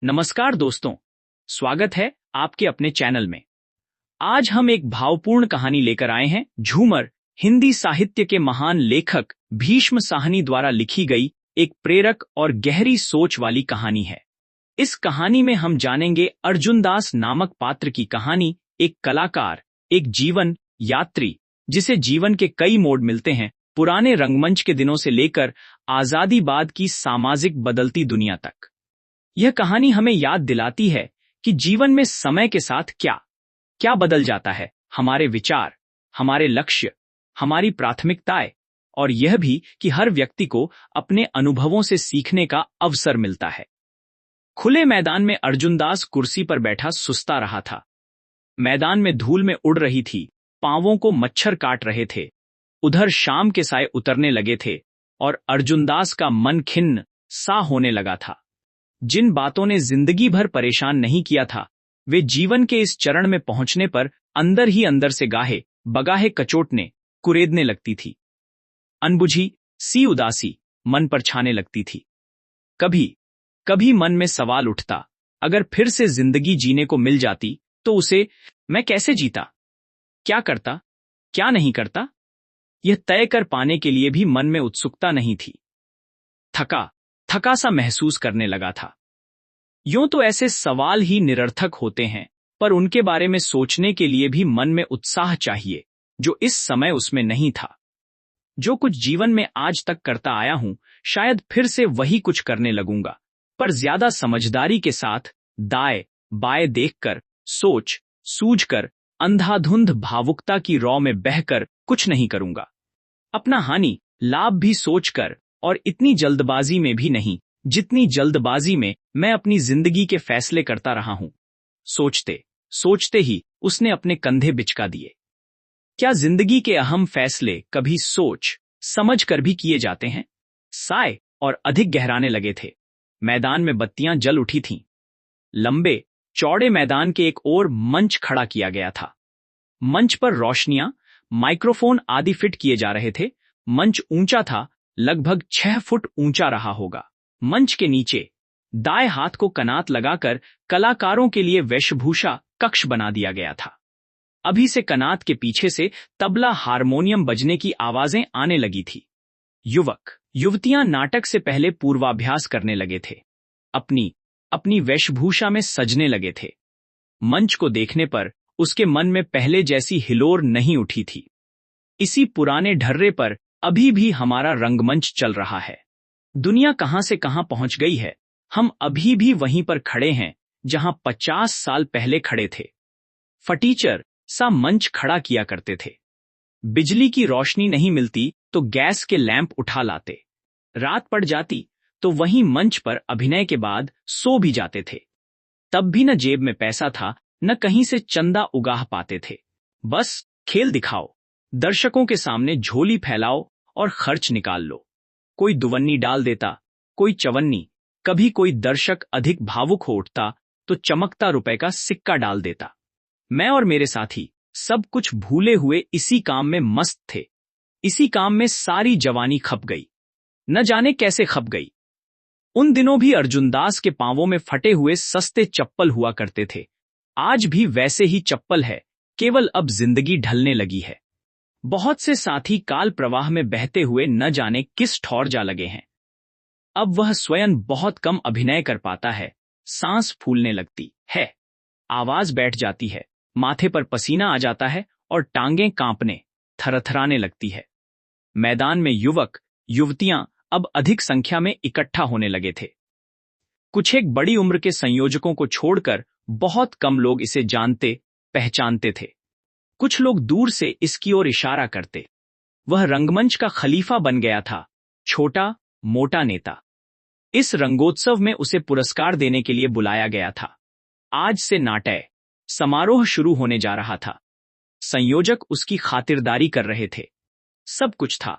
नमस्कार दोस्तों, स्वागत है आपके अपने चैनल में। आज हम एक भावपूर्ण कहानी लेकर आए हैं। झूमर हिंदी साहित्य के महान लेखक भीष्म साहनी द्वारा लिखी गई एक प्रेरक और गहरी सोच वाली कहानी है। इस कहानी में हम जानेंगे अर्जुनदास नामक पात्र की कहानी, एक कलाकार, एक जीवन यात्री जिसे जीवन के कई मोड़ मिलते हैं, पुराने रंगमंच के दिनों से लेकर आजादी बाद की सामाजिक बदलती दुनिया तक। यह कहानी हमें याद दिलाती है कि जीवन में समय के साथ क्या क्या बदल जाता है, हमारे विचार, हमारे लक्ष्य, हमारी प्राथमिकताएं, और यह भी कि हर व्यक्ति को अपने अनुभवों से सीखने का अवसर मिलता है। खुले मैदान में अर्जुनदास कुर्सी पर बैठा सुस्ता रहा था। मैदान में धूल में उड़ रही थी, पांवों को मच्छर काट रहे थे। उधर शाम के साए उतरने लगे थे और अर्जुनदास का मन खिन्न सा होने लगा था। जिन बातों ने जिंदगी भर परेशान नहीं किया था, वे जीवन के इस चरण में पहुंचने पर अंदर ही अंदर से गाहे बगाहे कचोटने कुरेदने लगती थी। अनबुझी सी उदासी मन पर छाने लगती थी। कभी कभी मन में सवाल उठता, अगर फिर से जिंदगी जीने को मिल जाती तो उसे मैं कैसे जीता, क्या करता, क्या नहीं करता, यह तय कर पाने के लिए भी मन में उत्सुकता नहीं थी। थका सा महसूस करने लगा था। यूं तो ऐसे सवाल ही निरर्थक होते हैं, पर उनके बारे में सोचने के लिए भी मन में उत्साह चाहिए, जो इस समय उसमें नहीं था। जो कुछ जीवन में आज तक करता आया हूं, शायद फिर से वही कुछ करने लगूंगा, पर ज्यादा समझदारी के साथ, दाएं बाएं देखकर, सोच सूझकर, अंधाधुंध भावुकता की रौ में बहकर कुछ नहीं करूंगा। अपना हानि लाभ भी सोचकर, और इतनी जल्दबाजी में भी नहीं जितनी जल्दबाजी में मैं अपनी जिंदगी के फैसले करता रहा हूं। सोचते सोचते ही उसने अपने कंधे बिचका दिए। क्या जिंदगी के अहम फैसले कभी सोच समझ कर भी किए जाते हैं? साए और अधिक गहराने लगे थे। मैदान में बत्तियां जल उठी थीं। लंबे चौड़े मैदान के एक ओर मंच खड़ा किया गया था। मंच पर रोशनियां, माइक्रोफोन आदि फिट किए जा रहे थे। मंच ऊंचा था, लगभग 6 फुट ऊंचा रहा होगा। मंच के नीचे दाएं हाथ को कनात लगाकर कलाकारों के लिए वेशभूषा कक्ष बना दिया गया था। अभी से कनात के पीछे से तबला हारमोनियम बजने की आवाजें आने लगी थी। युवक युवतियां नाटक से पहले पूर्वाभ्यास करने लगे थे, अपनी अपनी वेशभूषा में सजने लगे थे। मंच को देखने पर उसके मन में पहले जैसी हिलोर नहीं उठी थी। इसी पुराने ढर्रे पर अभी भी हमारा रंगमंच चल रहा है। दुनिया कहां से कहां पहुंच गई है, हम अभी भी वहीं पर खड़े हैं जहां 50 साल पहले खड़े थे। फटीचर सा मंच खड़ा किया करते थे। बिजली की रोशनी नहीं मिलती तो गैस के लैंप उठा लाते। रात पड़ जाती तो वहीं मंच पर अभिनय के बाद सो भी जाते थे। तब भी न जेब में पैसा था, न कहीं से चंदा उगाह पाते थे। बस खेल दिखाओ, दर्शकों के सामने झोली फैलाओ और खर्च निकाल लो। कोई दुवन्नी डाल देता, कोई चवन्नी, कभी कोई दर्शक अधिक भावुक हो उठता तो चमकता रुपए का सिक्का डाल देता। मैं और मेरे साथी सब कुछ भूले हुए इसी काम में मस्त थे। इसी काम में सारी जवानी खप गई, न जाने कैसे खप गई। उन दिनों भी अर्जुनदास के पांवों में फटे हुए सस्ते चप्पल हुआ करते थे। आज भी वैसे ही चप्पल है, केवल अब जिंदगी ढलने लगी है। बहुत से साथी काल प्रवाह में बहते हुए न जाने किस ठौर जा लगे हैं। अब वह स्वयं बहुत कम अभिनय कर पाता है। सांस फूलने लगती है, आवाज बैठ जाती है, माथे पर पसीना आ जाता है और टांगें कांपने थरथराने लगती है। मैदान में युवक युवतियां अब अधिक संख्या में इकट्ठा होने लगे थे। कुछ एक बड़ी उम्र के संयोजकों को छोड़कर बहुत कम लोग इसे जानते पहचानते थे। कुछ लोग दूर से इसकी ओर इशारा करते। वह रंगमंच का खलीफा बन गया था, छोटा मोटा नेता। इस रंगोत्सव में उसे पुरस्कार देने के लिए बुलाया गया था। आज से नाट्य समारोह शुरू होने जा रहा था। संयोजक उसकी खातिरदारी कर रहे थे। सब कुछ था,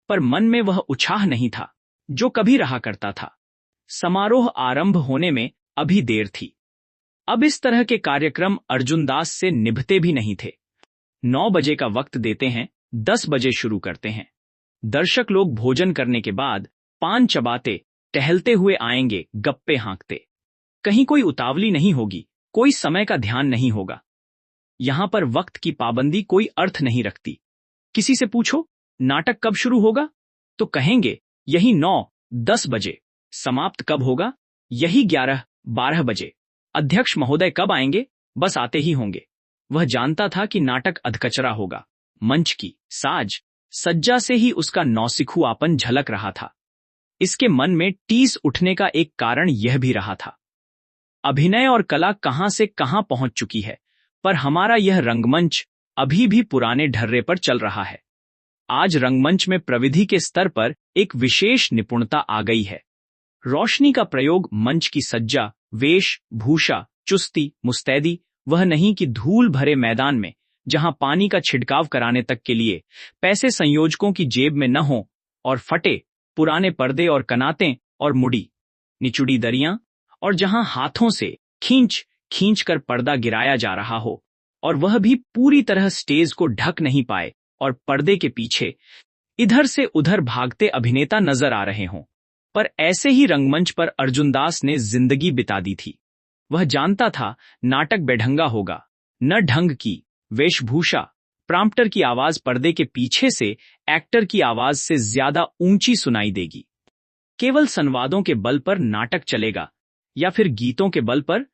पर मन में वह उत्साह नहीं था जो कभी रहा करता था। समारोह आरंभ होने में अभी देर थी। अब इस तरह के कार्यक्रम अर्जुनदास से निभते भी नहीं थे। 9 बजे का वक्त देते हैं, 10 बजे शुरू करते हैं। दर्शक लोग भोजन करने के बाद पान चबाते टहलते हुए आएंगे, गप्पे हाँकते। कहीं कोई उतावली नहीं होगी, कोई समय का ध्यान नहीं होगा। यहां पर वक्त की पाबंदी कोई अर्थ नहीं रखती। किसी से पूछो नाटक कब शुरू होगा, तो कहेंगे यही 9-10 बजे। समाप्त कब होगा, यही 11-12 बजे। अध्यक्ष महोदय कब आएंगे, बस आते ही होंगे। वह जानता था कि नाटक अधकचरा होगा। मंच की साज सज्जा से ही उसका नौसिखुआपन झलक रहा था। इसके मन में टीस उठने का एक कारण यह भी रहा था। अभिनय और कला कहां से कहां पहुंच चुकी है, पर हमारा यह रंगमंच अभी भी पुराने ढर्रे पर चल रहा है। आज रंगमंच में प्रविधि के स्तर पर एक विशेष निपुणता आ गई है। रोशनी का प्रयोग, मंच की सज्जा, वेश भूषा, चुस्ती मुस्तैदी, वह नहीं कि धूल भरे मैदान में जहां पानी का छिड़काव कराने तक के लिए पैसे संयोजकों की जेब में न हो, और फटे पुराने पर्दे और कनातें और मुड़ी निचुड़ी दरियां, और जहां हाथों से खींच खींच कर पर्दा गिराया जा रहा हो, और वह भी पूरी तरह स्टेज को ढक नहीं पाए, और पर्दे के पीछे इधर से उधर भागते अभिनेता नजर आ रहे हों। पर ऐसे ही रंगमंच पर अर्जुनदास ने जिंदगी बिता दी थी। वह जानता था नाटक बेढंगा होगा, न ढंग की वेशभूषा, प्रॉम्प्टर की आवाज पर्दे के पीछे से एक्टर की आवाज से ज्यादा ऊंची सुनाई देगी। केवल संवादों के बल पर नाटक चलेगा, या फिर गीतों के बल पर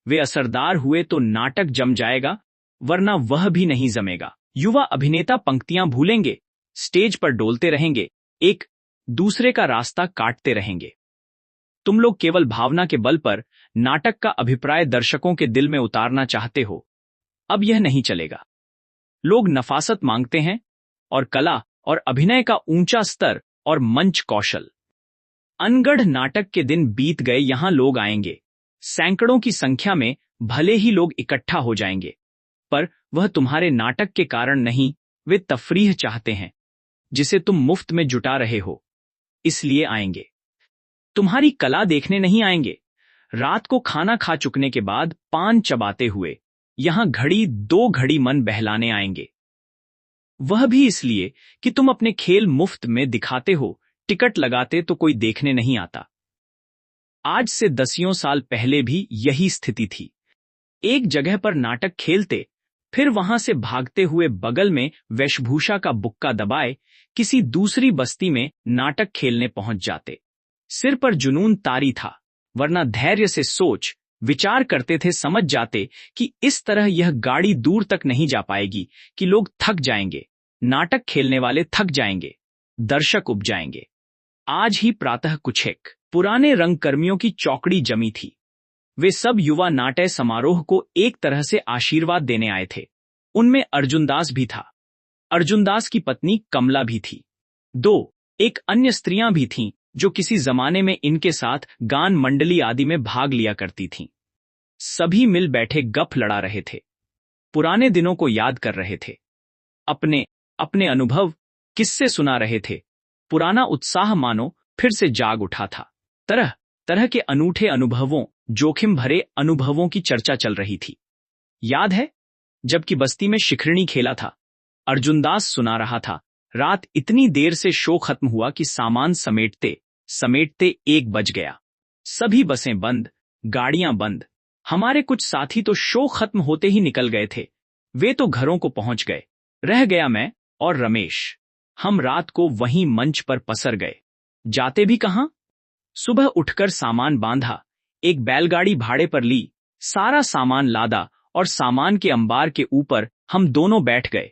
वे असरदार हुए तो नाटक जम जाएगा, वरना वह भी नहीं जमेगा। युवा अभिनेता पंक्तियां भूलेंगे, स्टेज पर डोलते रहेंगे, एक दूसरे का रास्ता काटते रहेंगे। तुम लोग केवल भावना के बल पर नाटक का अभिप्राय दर्शकों के दिल में उतारना चाहते हो। अब यह नहीं चलेगा। लोग नफासत मांगते हैं, और कला और अभिनय का ऊंचा स्तर और मंच कौशल। अनगढ़ नाटक के दिन बीत गए, यहां लोग आएंगे, सैकड़ों की संख्या में भले ही लोग इकट्ठा हो जाएंगे, पर वह तुम्हारे नाटक के कारण नहीं, वे तफरीह चाहते हैं जिसे तुम मुफ्त में जुटा रहे हो, इसलिए आएंगे। तुम्हारी कला देखने नहीं आएंगे। रात को खाना खा चुकने के बाद पान चबाते हुए यहां घड़ी 2 घड़ी मन बहलाने आएंगे, वह भी इसलिए कि तुम अपने खेल मुफ्त में दिखाते हो, टिकट लगाते तो कोई देखने नहीं आता। आज से 10 साल पहले भी यही स्थिति थी। एक जगह पर नाटक खेलते, फिर वहां से भागते हुए बगल में वेशभूषा का बुक्का दबाए किसी दूसरी बस्ती में नाटक खेलने पहुंच जाते। सिर पर जुनून तारी था, वरना धैर्य से सोच विचार करते थे, समझ जाते कि इस तरह यह गाड़ी दूर तक नहीं जा पाएगी, कि लोग थक जाएंगे, नाटक खेलने वाले थक जाएंगे, दर्शक उब जाएंगे। आज ही प्रातः कुछेक पुराने रंगकर्मियों की चौकड़ी जमी थी। वे सब युवा नाट्य समारोह को एक तरह से आशीर्वाद देने आए थे। उनमें अर्जुनदास भी था। अर्जुनदास की पत्नी कमला भी थी। 1 अन्य स्त्रियां भी थीं जो किसी जमाने में इनके साथ गान मंडली आदि में भाग लिया करती थीं। सभी मिल बैठे गप लड़ा रहे थे, पुराने दिनों को याद कर रहे थे, अपने अपने अनुभव किस्से सुना रहे थे। पुराना उत्साह मानो फिर से जाग उठा था। तरह तरह के अनूठे अनुभवों, जोखिम भरे अनुभवों की चर्चा चल रही थी। याद है जबकि बस्ती में शिखरणी खेला था, अर्जुनदास सुना रहा था। रात इतनी देर से शो खत्म हुआ कि सामान समेटते समेटते 1 बज गया। सभी बसें बंद, गाड़ियां बंद। हमारे कुछ साथी तो शो खत्म होते ही निकल गए थे, वे तो घरों को पहुंच गए। रह गया मैं और रमेश। हम रात को वहीं मंच पर पसर गए। जाते भी कहां? सुबह उठकर सामान बांधा, एक बैलगाड़ी भाड़े पर ली, सारा सामान लादा, और सामान के अंबार के ऊपर हम दोनों बैठ गए।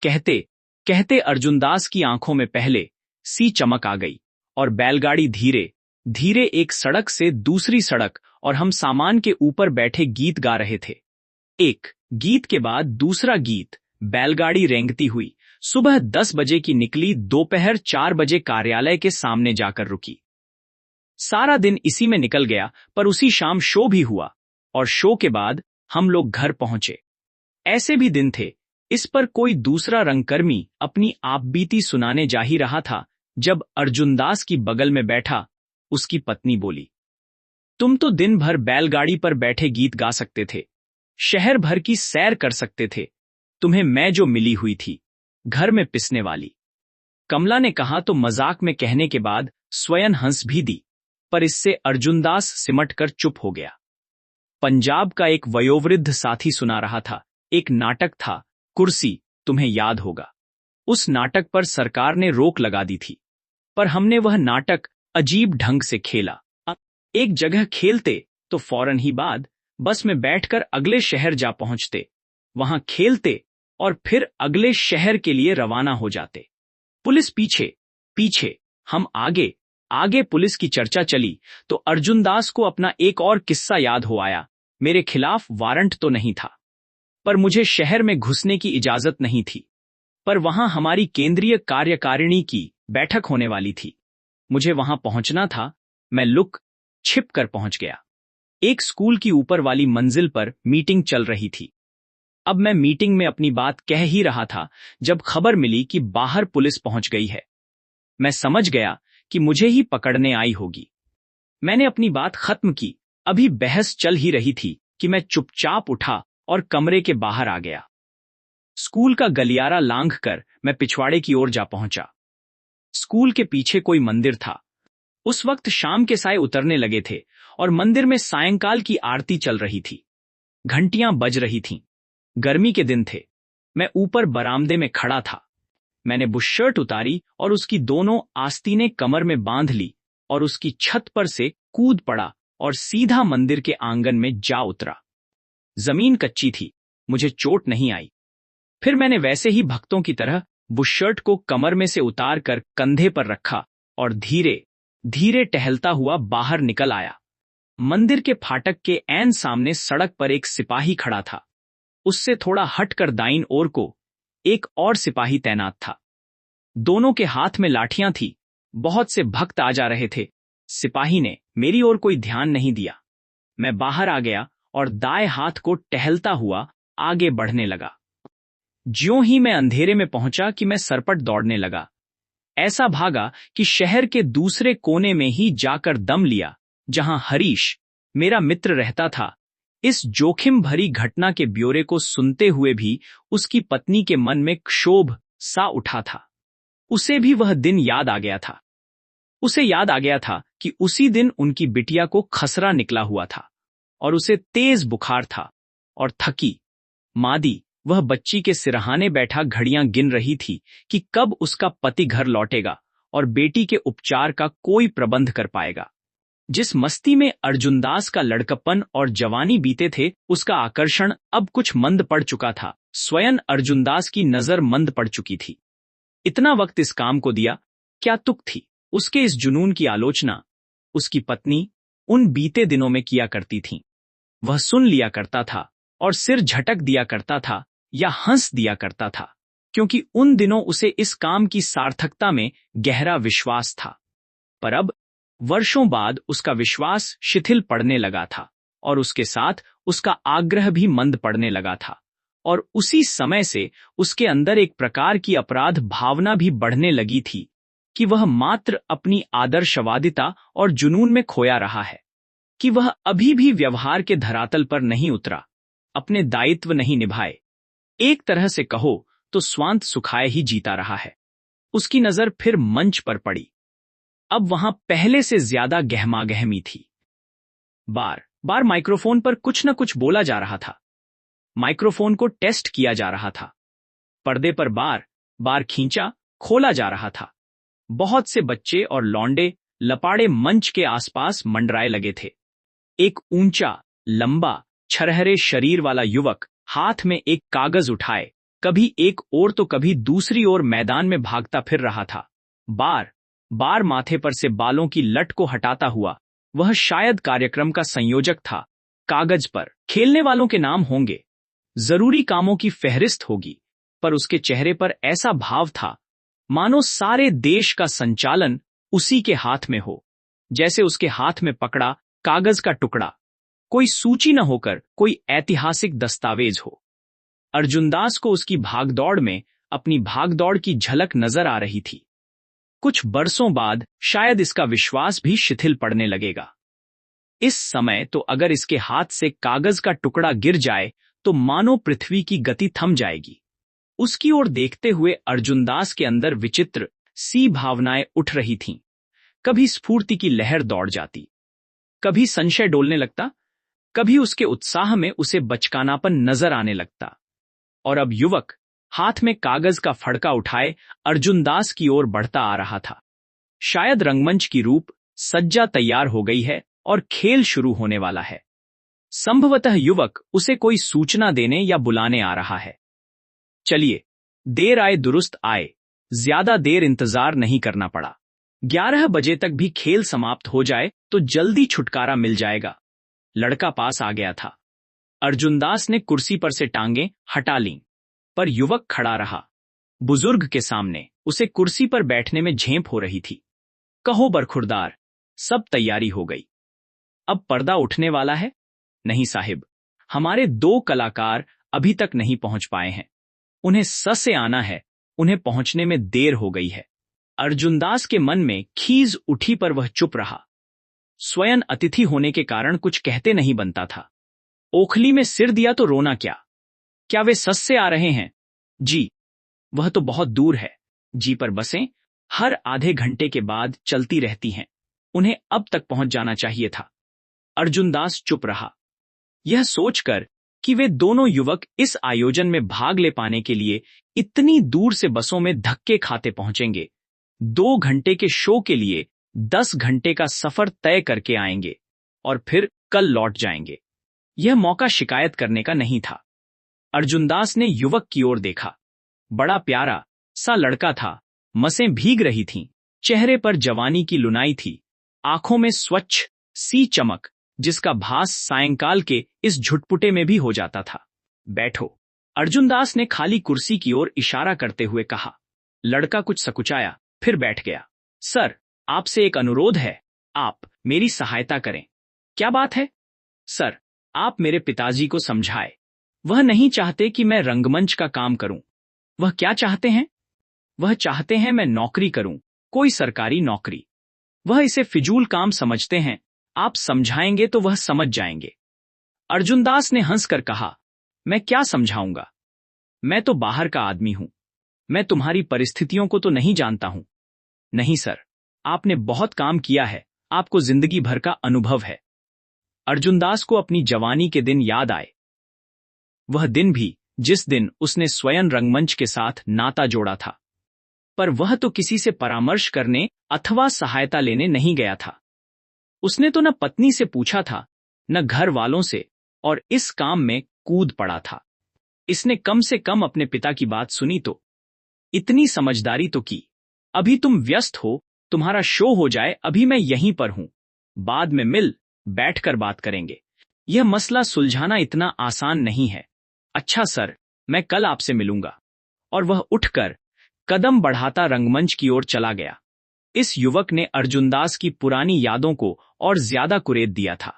कहते कहते अर्जुनदास की आंखों में पहले सी चमक आ गई, और बैलगाड़ी धीरे धीरे एक सड़क से दूसरी सड़क, और हम सामान के ऊपर बैठे गीत गा रहे थे। एक गीत के बाद दूसरा गीत, बैलगाड़ी रेंगती हुई सुबह 10 बजे की निकली, दोपहर 4 बजे कार्यालय के सामने जाकर रुकी। सारा दिन इसी में निकल गया, पर उसी शाम शो भी हुआ, और शो के बाद हम लोग घर पहुंचे। ऐसे भी दिन थे, इस पर कोई दूसरा रंगकर्मी अपनी आपबीती सुनाने जा ही रहा था, जब अर्जुनदास की बगल में बैठा उसकी पत्नी बोली, तुम तो दिन भर बैलगाड़ी पर बैठे गीत गा सकते थे, शहर भर की सैर कर सकते थे, तुम्हें मैं जो मिली हुई थी, घर में पिसने वाली। कमला ने कहा तो मजाक में कहने के बाद स्वयं हंस भी दी, पर इससे अर्जुनदास सिमट कर चुप हो गया। पंजाब का एक वयोवृद्ध साथी सुना रहा था। एक नाटक था, कुर्सी, तुम्हें याद होगा। उस नाटक पर सरकार ने रोक लगा दी थी, पर हमने वह नाटक अजीब ढंग से खेला। एक जगह खेलते तो फौरन ही बाद बस में बैठकर अगले शहर जा पहुंचते, वहां खेलते और फिर अगले शहर के लिए रवाना हो जाते। पुलिस पीछे पीछे, हम आगे आगे। पुलिस की चर्चा चली तो अर्जुन दास को अपना एक और किस्सा याद हो आया। मेरे खिलाफ वारंट तो नहीं था, पर मुझे शहर में घुसने की इजाजत नहीं थी। पर वहां हमारी केंद्रीय कार्यकारिणी की बैठक होने वाली थी, मुझे वहां पहुंचना था। मैं लुक छिप कर पहुंच गया। एक स्कूल की ऊपर वाली मंजिल पर मीटिंग चल रही थी। अब मैं मीटिंग में अपनी बात कह ही रहा था जब खबर मिली कि बाहर पुलिस पहुंच गई है। मैं समझ गया कि मुझे ही पकड़ने आई होगी। मैंने अपनी बात खत्म की, अभी बहस चल ही रही थी कि मैं चुपचाप उठा और कमरे के बाहर आ गया। स्कूल का गलियारा लांघकर मैं पिछवाड़े की ओर जा पहुंचा। स्कूल के पीछे कोई मंदिर था। उस वक्त शाम के साए उतरने लगे थे और मंदिर में सायंकाल की आरती चल रही थी। घंटियां बज रही थीं। गर्मी के दिन थे। मैं ऊपर बरामदे में खड़ा था। मैंने बुशर्ट उतारी और उसकी दोनों आस्तीनें कमर में बांध ली और उसकी छत पर से कूद पड़ा और सीधा मंदिर के आंगन में जा उतरा। जमीन कच्ची थी, मुझे चोट नहीं आई। फिर मैंने वैसे ही भक्तों की तरह बुशर्ट को कमर में से उतार कर कंधे पर रखा और धीरे धीरे टहलता हुआ बाहर निकल आया। मंदिर के फाटक के ऐन सामने सड़क पर एक सिपाही खड़ा था। उससे थोड़ा हटकर दाईं ओर को एक और सिपाही तैनात था। दोनों के हाथ में लाठियां थी। बहुत से भक्त आ जा रहे थे। सिपाही ने मेरी ओर कोई ध्यान नहीं दिया। मैं बाहर आ गया और दाएं हाथ को टहलता हुआ आगे बढ़ने लगा। ज्यों ही मैं अंधेरे में पहुंचा कि मैं सरपट दौड़ने लगा। ऐसा भागा कि शहर के दूसरे कोने में ही जाकर दम लिया, जहां हरीश, मेरा मित्र, रहता था। इस जोखिम भरी घटना के ब्यौरे को सुनते हुए भी उसकी पत्नी के मन में क्षोभ सा उठा था। उसे भी वह दिन याद आ गया था। उसे याद आ गया था कि उसी दिन उनकी बिटिया को खसरा निकला हुआ था और उसे तेज बुखार था और थकी मादी वह बच्ची के सिरहाने बैठा घड़ियां गिन रही थी कि कब उसका पति घर लौटेगा और बेटी के उपचार का कोई प्रबंध कर पाएगा। जिस मस्ती में अर्जुनदास का लड़कपन और जवानी बीते थे, उसका आकर्षण अब कुछ मंद पड़ चुका था। स्वयं अर्जुनदास की नजर मंद पड़ चुकी थी। इतना वक्त इस काम को दिया, क्या तुक थी। उसके इस जुनून की आलोचना उसकी पत्नी उन बीते दिनों में किया करती थी। वह सुन लिया करता था और सिर झटक दिया करता था या हंस दिया करता था, क्योंकि उन दिनों उसे इस काम की सार्थकता में गहरा विश्वास था। पर अब वर्षों बाद उसका विश्वास शिथिल पड़ने लगा था और उसके साथ उसका आग्रह भी मंद पड़ने लगा था। और उसी समय से उसके अंदर एक प्रकार की अपराध भावना भी बढ़ने लगी थी कि वह मात्र अपनी आदर्शवादिता और जुनून में खोया रहा है, कि वह अभी भी व्यवहार के धरातल पर नहीं उतरा, अपने दायित्व नहीं निभाए। एक तरह से कहो तो स्वांत सुखाए ही जीता रहा है। उसकी नजर फिर मंच पर पड़ी। अब वहां पहले से ज्यादा गहमागहमी थी। बार बार माइक्रोफोन पर कुछ न कुछ बोला जा रहा था। माइक्रोफोन को टेस्ट किया जा रहा था। पर्दे पर बार बार खींचा खोला जा रहा था। बहुत से बच्चे और लौंडे लपाड़े मंच के आसपास मंडराए लगे थे। एक ऊंचा, लंबा, छरहरे शरीर वाला युवक हाथ में एक कागज उठाए कभी एक ओर तो कभी दूसरी ओर मैदान में भागता फिर रहा था। बार बार माथे पर से बालों की लट को हटाता हुआ। वह शायद कार्यक्रम का संयोजक था। कागज पर खेलने वालों के नाम होंगे, जरूरी कामों की फेहरिस्त होगी, पर उसके चेहरे पर ऐसा भाव था मानो सारे देश का संचालन उसी के हाथ में हो, जैसे उसके हाथ में पकड़ा कागज का टुकड़ा कोई सूची न होकर कोई ऐतिहासिक दस्तावेज हो। अर्जुनदास को उसकी भागदौड़ में अपनी भागदौड़ की झलक नजर आ रही थी। कुछ बरसों बाद शायद इसका विश्वास भी शिथिल पड़ने लगेगा। इस समय तो अगर इसके हाथ से कागज का टुकड़ा गिर जाए तो मानो पृथ्वी की गति थम जाएगी। उसकी ओर देखते हुए अर्जुनदास के अंदर विचित्र सी भावनाएं उठ रही थीं। कभी स्फूर्ति की लहर दौड़ जाती, कभी संशय डोलने लगता, कभी उसके उत्साह में उसे बचकानापन नजर आने लगता। और अब युवक हाथ में कागज का फड़का उठाए अर्जुनदास की ओर बढ़ता आ रहा था। शायद रंगमंच की रूप सज्जा तैयार हो गई है और खेल शुरू होने वाला है। संभवतः युवक उसे कोई सूचना देने या बुलाने आ रहा है। चलिए, देर आए दुरुस्त आए, ज्यादा देर इंतजार नहीं करना पड़ा। 11 बजे तक भी खेल समाप्त हो जाए तो जल्दी छुटकारा मिल जाएगा। लड़का पास आ गया था। अर्जुनदास ने कुर्सी पर से टांगें हटा लीं, पर युवक खड़ा रहा। बुजुर्ग के सामने उसे कुर्सी पर बैठने में झेप हो रही थी। कहो बरखुरदार, सब तैयारी हो गई, अब पर्दा उठने वाला है? नहीं साहिब, हमारे 2 कलाकार अभी तक नहीं पहुंच पाए हैं। उन्हें से आना है, उन्हें पहुंचने में देर हो गई है। अर्जुनदास के मन में खीज उठी, पर वह चुप रहा। स्वयं अतिथि होने के कारण कुछ कहते नहीं बनता था। ओखली में सिर दिया तो रोना क्या? क्या वे से आ रहे हैं? जी। वह तो बहुत दूर है। जी, पर बसें हर आधे घंटे के बाद चलती रहती हैं। उन्हें अब तक पहुंच जाना चाहिए था। अर्जुनदास चुप रहा, यह सोचकर कि वे दोनों युवक इस आयोजन में भाग ले पाने के लिए इतनी दूर से बसों में धक्के खाते पहुंचेंगे। 2 घंटे के शो के लिए 10 घंटे का सफर तय करके आएंगे और फिर कल लौट जाएंगे। यह मौका शिकायत करने का नहीं था। अर्जुनदास ने युवक की ओर देखा। बड़ा प्यारा सा लड़का था। मसें भीग रही थीं, चेहरे पर जवानी की लुनाई थी, आंखों में स्वच्छ सी चमक, जिसका भास सायंकाल के इस झुटपुटे में भी हो जाता था। बैठो, अर्जुनदास ने खाली कुर्सी की ओर इशारा करते हुए कहा। लड़का कुछ सकुचाया, फिर बैठ गया। सर, आपसे एक अनुरोध है, आप मेरी सहायता करें। क्या बात है? सर, आप मेरे पिताजी को समझाए। वह नहीं चाहते कि मैं रंगमंच का काम करूं। वह क्या चाहते हैं? वह चाहते हैं मैं नौकरी करूं, कोई सरकारी नौकरी। वह इसे फिजूल काम समझते हैं। आप समझाएंगे तो वह समझ जाएंगे। अर्जुनदास ने हंसकर कहा, मैं क्या समझाऊंगा? मैं तो बाहर का आदमी हूं। मैं तुम्हारी परिस्थितियों को तो नहीं जानता हूं। नहीं सर, आपने बहुत काम किया है, आपको जिंदगी भर का अनुभव है। अर्जुनदास को अपनी जवानी के दिन याद आए। वह दिन भी जिस दिन उसने स्वयं रंगमंच के साथ नाता जोड़ा था। पर वह तो किसी से परामर्श करने अथवा सहायता लेने नहीं गया था। उसने तो न पत्नी से पूछा था, न घर वालों से, और इस काम में कूद पड़ा था। इसने कम से कम अपने पिता की बात सुनी तो इतनी समझदारी तो की। अभी तुम व्यस्त हो, तुम्हारा शो हो जाए, अभी मैं यहीं पर हूं। बाद में बैठकर बात करेंगे। यह मसला सुलझाना इतना आसान नहीं है। अच्छा सर, मैं कल आपसे मिलूंगा। और वह उठकर कदम बढ़ाता रंगमंच की ओर चला गया। इस युवक ने अर्जुनदास की पुरानी यादों को और ज्यादा कुरेद दिया था।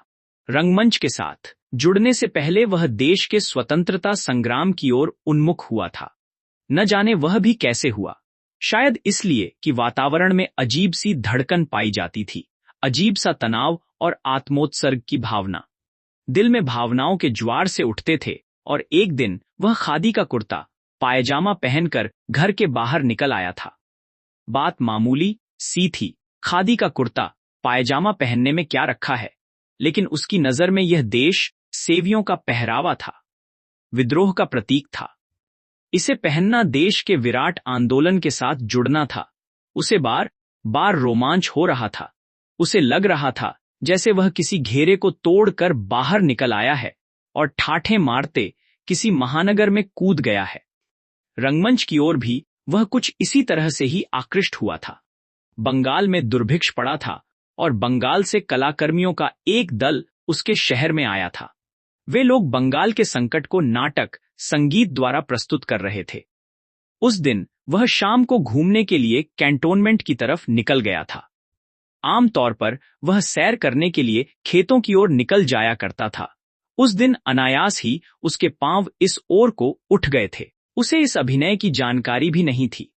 रंगमंच के साथ जुड़ने से पहले वह देश के स्वतंत्रता संग्राम की ओर उन्मुख हुआ था। न जाने वह भी कैसे हुआ। शायद इसलिए कि वातावरण में अजीब सी धड़कन पाई जाती थी, अजीब सा तनाव और आत्मोत्सर्ग की भावना। दिल में भावनाओं के ज्वार से उठते थे। और एक दिन वह खादी का कुर्ता पायजामा पहनकर घर के बाहर निकल आया था। बात मामूली सी थी, खादी का कुर्ता पायजामा पहनने में क्या रखा है, लेकिन उसकी नजर में यह देश सेवियों का पहरावा था, विद्रोह का प्रतीक था। इसे पहनना देश के विराट आंदोलन के साथ जुड़ना था। उसे बार बार रोमांच हो रहा था। उसे लग रहा था जैसे वह किसी घेरे को तोड़कर बाहर निकल आया है और ठाठे मारते किसी महानगर में कूद गया है। रंगमंच की ओर भी वह कुछ इसी तरह से ही आकृष्ट हुआ था। बंगाल में दुर्भिक्ष पड़ा था और बंगाल से कलाकर्मियों का एक दल उसके शहर में आया था। वे लोग बंगाल के संकट को नाटक संगीत द्वारा प्रस्तुत कर रहे थे। उस दिन वह शाम को घूमने के लिए कैंटोनमेंट की तरफ निकल गया था। आमतौर पर वह सैर करने के लिए खेतों की ओर निकल जाया करता था। उस दिन अनायास ही उसके पांव इस ओर को उठ गए थे। उसे इस अभिनय की जानकारी भी नहीं थी।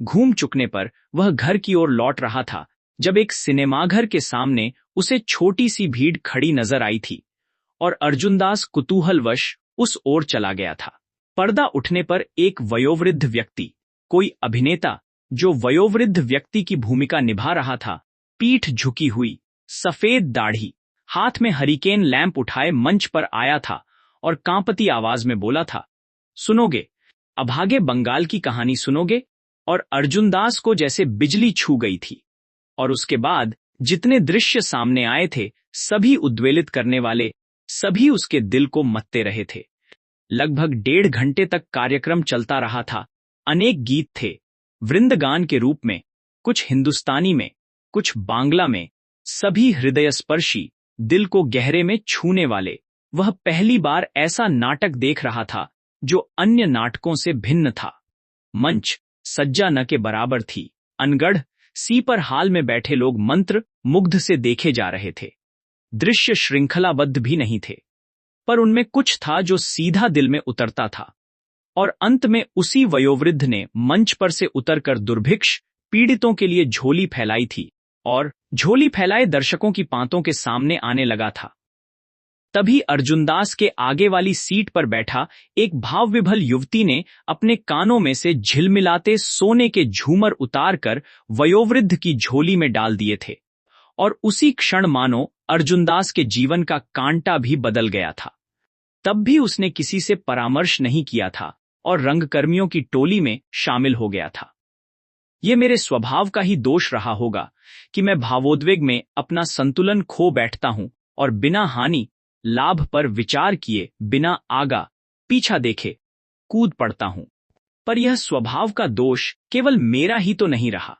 घूम चुकने पर वह घर की ओर लौट रहा था जब एक सिनेमाघर के सामने उसे छोटी सी भीड़ खड़ी नजर आई थी और अर्जुनदास कुतूहलवश उस ओर चला गया था। पर्दा उठने पर एक वयोवृद्ध व्यक्ति, कोई अभिनेता जो वयोवृद्ध व्यक्ति की भूमिका निभा रहा था, पीठ झुकी हुई, सफेद दाढ़ी, हाथ में हरिकेन लैंप उठाए मंच पर आया था और कांपती आवाज में बोला था, सुनोगे, अभागे बंगाल की कहानी सुनोगे। और अर्जुनदास को जैसे बिजली छू गई थी। और उसके बाद जितने दृश्य सामने आए थे, सभी उद्वेलित करने वाले, सभी उसके दिल को मत्ते रहे थे। लगभग 1.5 घंटे तक कार्यक्रम चलता रहा था। अनेक गीत थे, वृंदगान के रूप में, कुछ हिंदुस्तानी में, कुछ बांग्ला में, सभी हृदयस्पर्शी, दिल को गहरे में छूने वाले। वह पहली बार ऐसा नाटक देख रहा था जो अन्य नाटकों से भिन्न था। मंच सज्जा न के बराबर थी। अनगढ़ सी पर हाल में बैठे लोग मंत्र मुग्ध से देखे जा रहे थे। दृश्य श्रृंखलाबद्ध भी नहीं थे, पर उनमें कुछ था जो सीधा दिल में उतरता था। और अंत में उसी वयोवृद्ध ने मंच पर से उतरकर दुर्भिक्ष पीड़ितों के लिए झोली फैलाई थी और झोली फैलाए दर्शकों की पांतों के सामने आने लगा था। तभी अर्जुनदास के आगे वाली सीट पर बैठा एक भावविभल युवती ने अपने कानों में से झिलमिलाते सोने के झूमर उतारकर वयोवृद्ध की झोली में डाल दिए थे। और उसी क्षण मानो अर्जुनदास के जीवन का कांटा भी बदल गया था। तब भी उसने किसी से परामर्श नहीं किया था और रंगकर्मियों की टोली में शामिल हो गया था। यह मेरे स्वभाव का ही दोष रहा होगा कि मैं भावोद्वेग में अपना संतुलन खो बैठता हूं और बिना हानि लाभ पर विचार किए, बिना आगा पीछा देखे कूद पड़ता हूं। पर यह स्वभाव का दोष केवल मेरा ही तो नहीं रहा,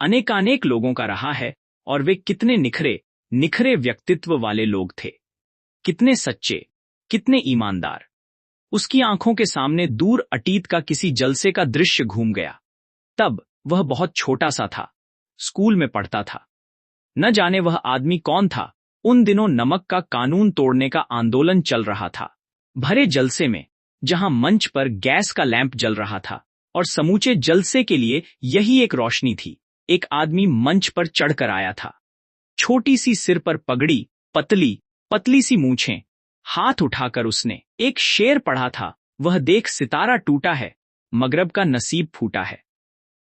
अनेकानेक लोगों का रहा है। और वे कितने निखरे व्यक्तित्व वाले लोग थे, कितने सच्चे, कितने ईमानदार। उसकी आंखों के सामने दूर अतीत का किसी जलसे का दृश्य घूम गया। तब वह बहुत छोटा सा था, स्कूल में पढ़ता था। न जाने वह आदमी कौन था। उन दिनों नमक का कानून तोड़ने का आंदोलन चल रहा था। भरे जलसे में, जहां मंच पर गैस का लैंप जल रहा था और समूचे जलसे के लिए यही एक रोशनी थी, एक आदमी मंच पर चढ़कर आया था। छोटी सी सिर पर पगड़ी, पतली सी मूंछें, हाथ उठाकर उसने एक शेर पढ़ा था, वह देख सितारा टूटा है, मगरब का नसीब फूटा है।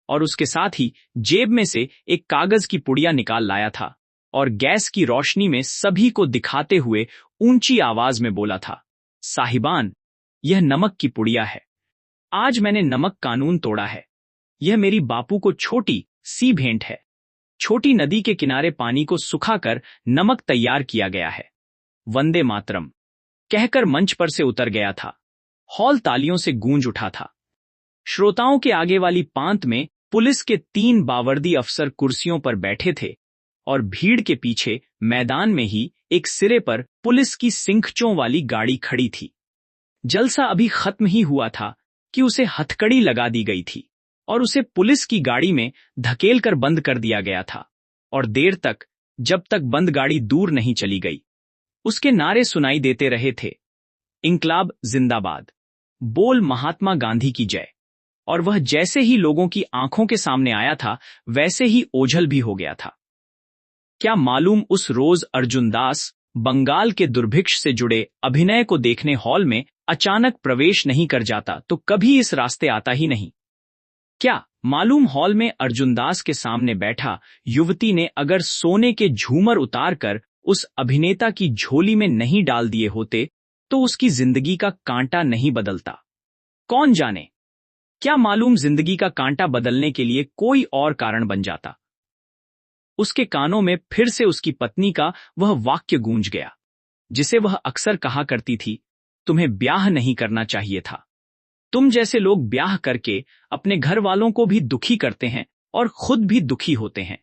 और उसके साथ ही जेब में से एक कागज की पुड़िया निकाल लाया था और गैस की रोशनी में सभी को दिखाते हुए ऊंची आवाज में बोला था, साहिबान, यह नमक की पुड़िया है। आज मैंने नमक कानून तोड़ा है। यह मेरी बापू को छोटी सी भेंट है। छोटी नदी के किनारे पानी को सुखाकर नमक तैयार किया गया है। वंदे मातरम कहकर मंच पर से उतर गया था। हॉल तालियों से गूंज उठा था। श्रोताओं के आगे वाली पांत में पुलिस के 3 बावर्दी अफसर कुर्सियों पर बैठे थे और भीड़ के पीछे मैदान में ही एक सिरे पर पुलिस की सिंखचों वाली गाड़ी खड़ी थी। जलसा अभी खत्म ही हुआ था कि उसे हथकड़ी लगा दी गई थी और उसे पुलिस की गाड़ी में धकेल कर बंद कर दिया गया था। और देर तक, जब तक बंद गाड़ी दूर नहीं चली गई, उसके नारे सुनाई देते रहे थे, इंकलाब जिंदाबाद, बोल महात्मा गांधी की जय। और वह जैसे ही लोगों की आंखों के सामने आया था, वैसे ही ओझल भी हो गया था। क्या मालूम उस रोज अर्जुनदास बंगाल के दुर्भिक्ष से जुड़े अभिनय को देखने हॉल में अचानक प्रवेश नहीं कर जाता तो कभी इस रास्ते आता ही नहीं। क्या मालूम हॉल में अर्जुनदास के सामने बैठा युवती ने अगर सोने के झूमर उतारकर उस अभिनेता की झोली में नहीं डाल दिए होते तो उसकी जिंदगी का कांटा नहीं बदलता। कौन जाने, क्या मालूम जिंदगी का कांटा बदलने के लिए कोई और कारण बन जाता। उसके कानों में फिर से उसकी पत्नी का वह वाक्य गूंज गया, जिसे वह अक्सर कहा करती थी, तुम्हें ब्याह नहीं करना चाहिए था। तुम जैसे लोग ब्याह करके अपने घर वालों को भी दुखी करते हैं और खुद भी दुखी होते हैं।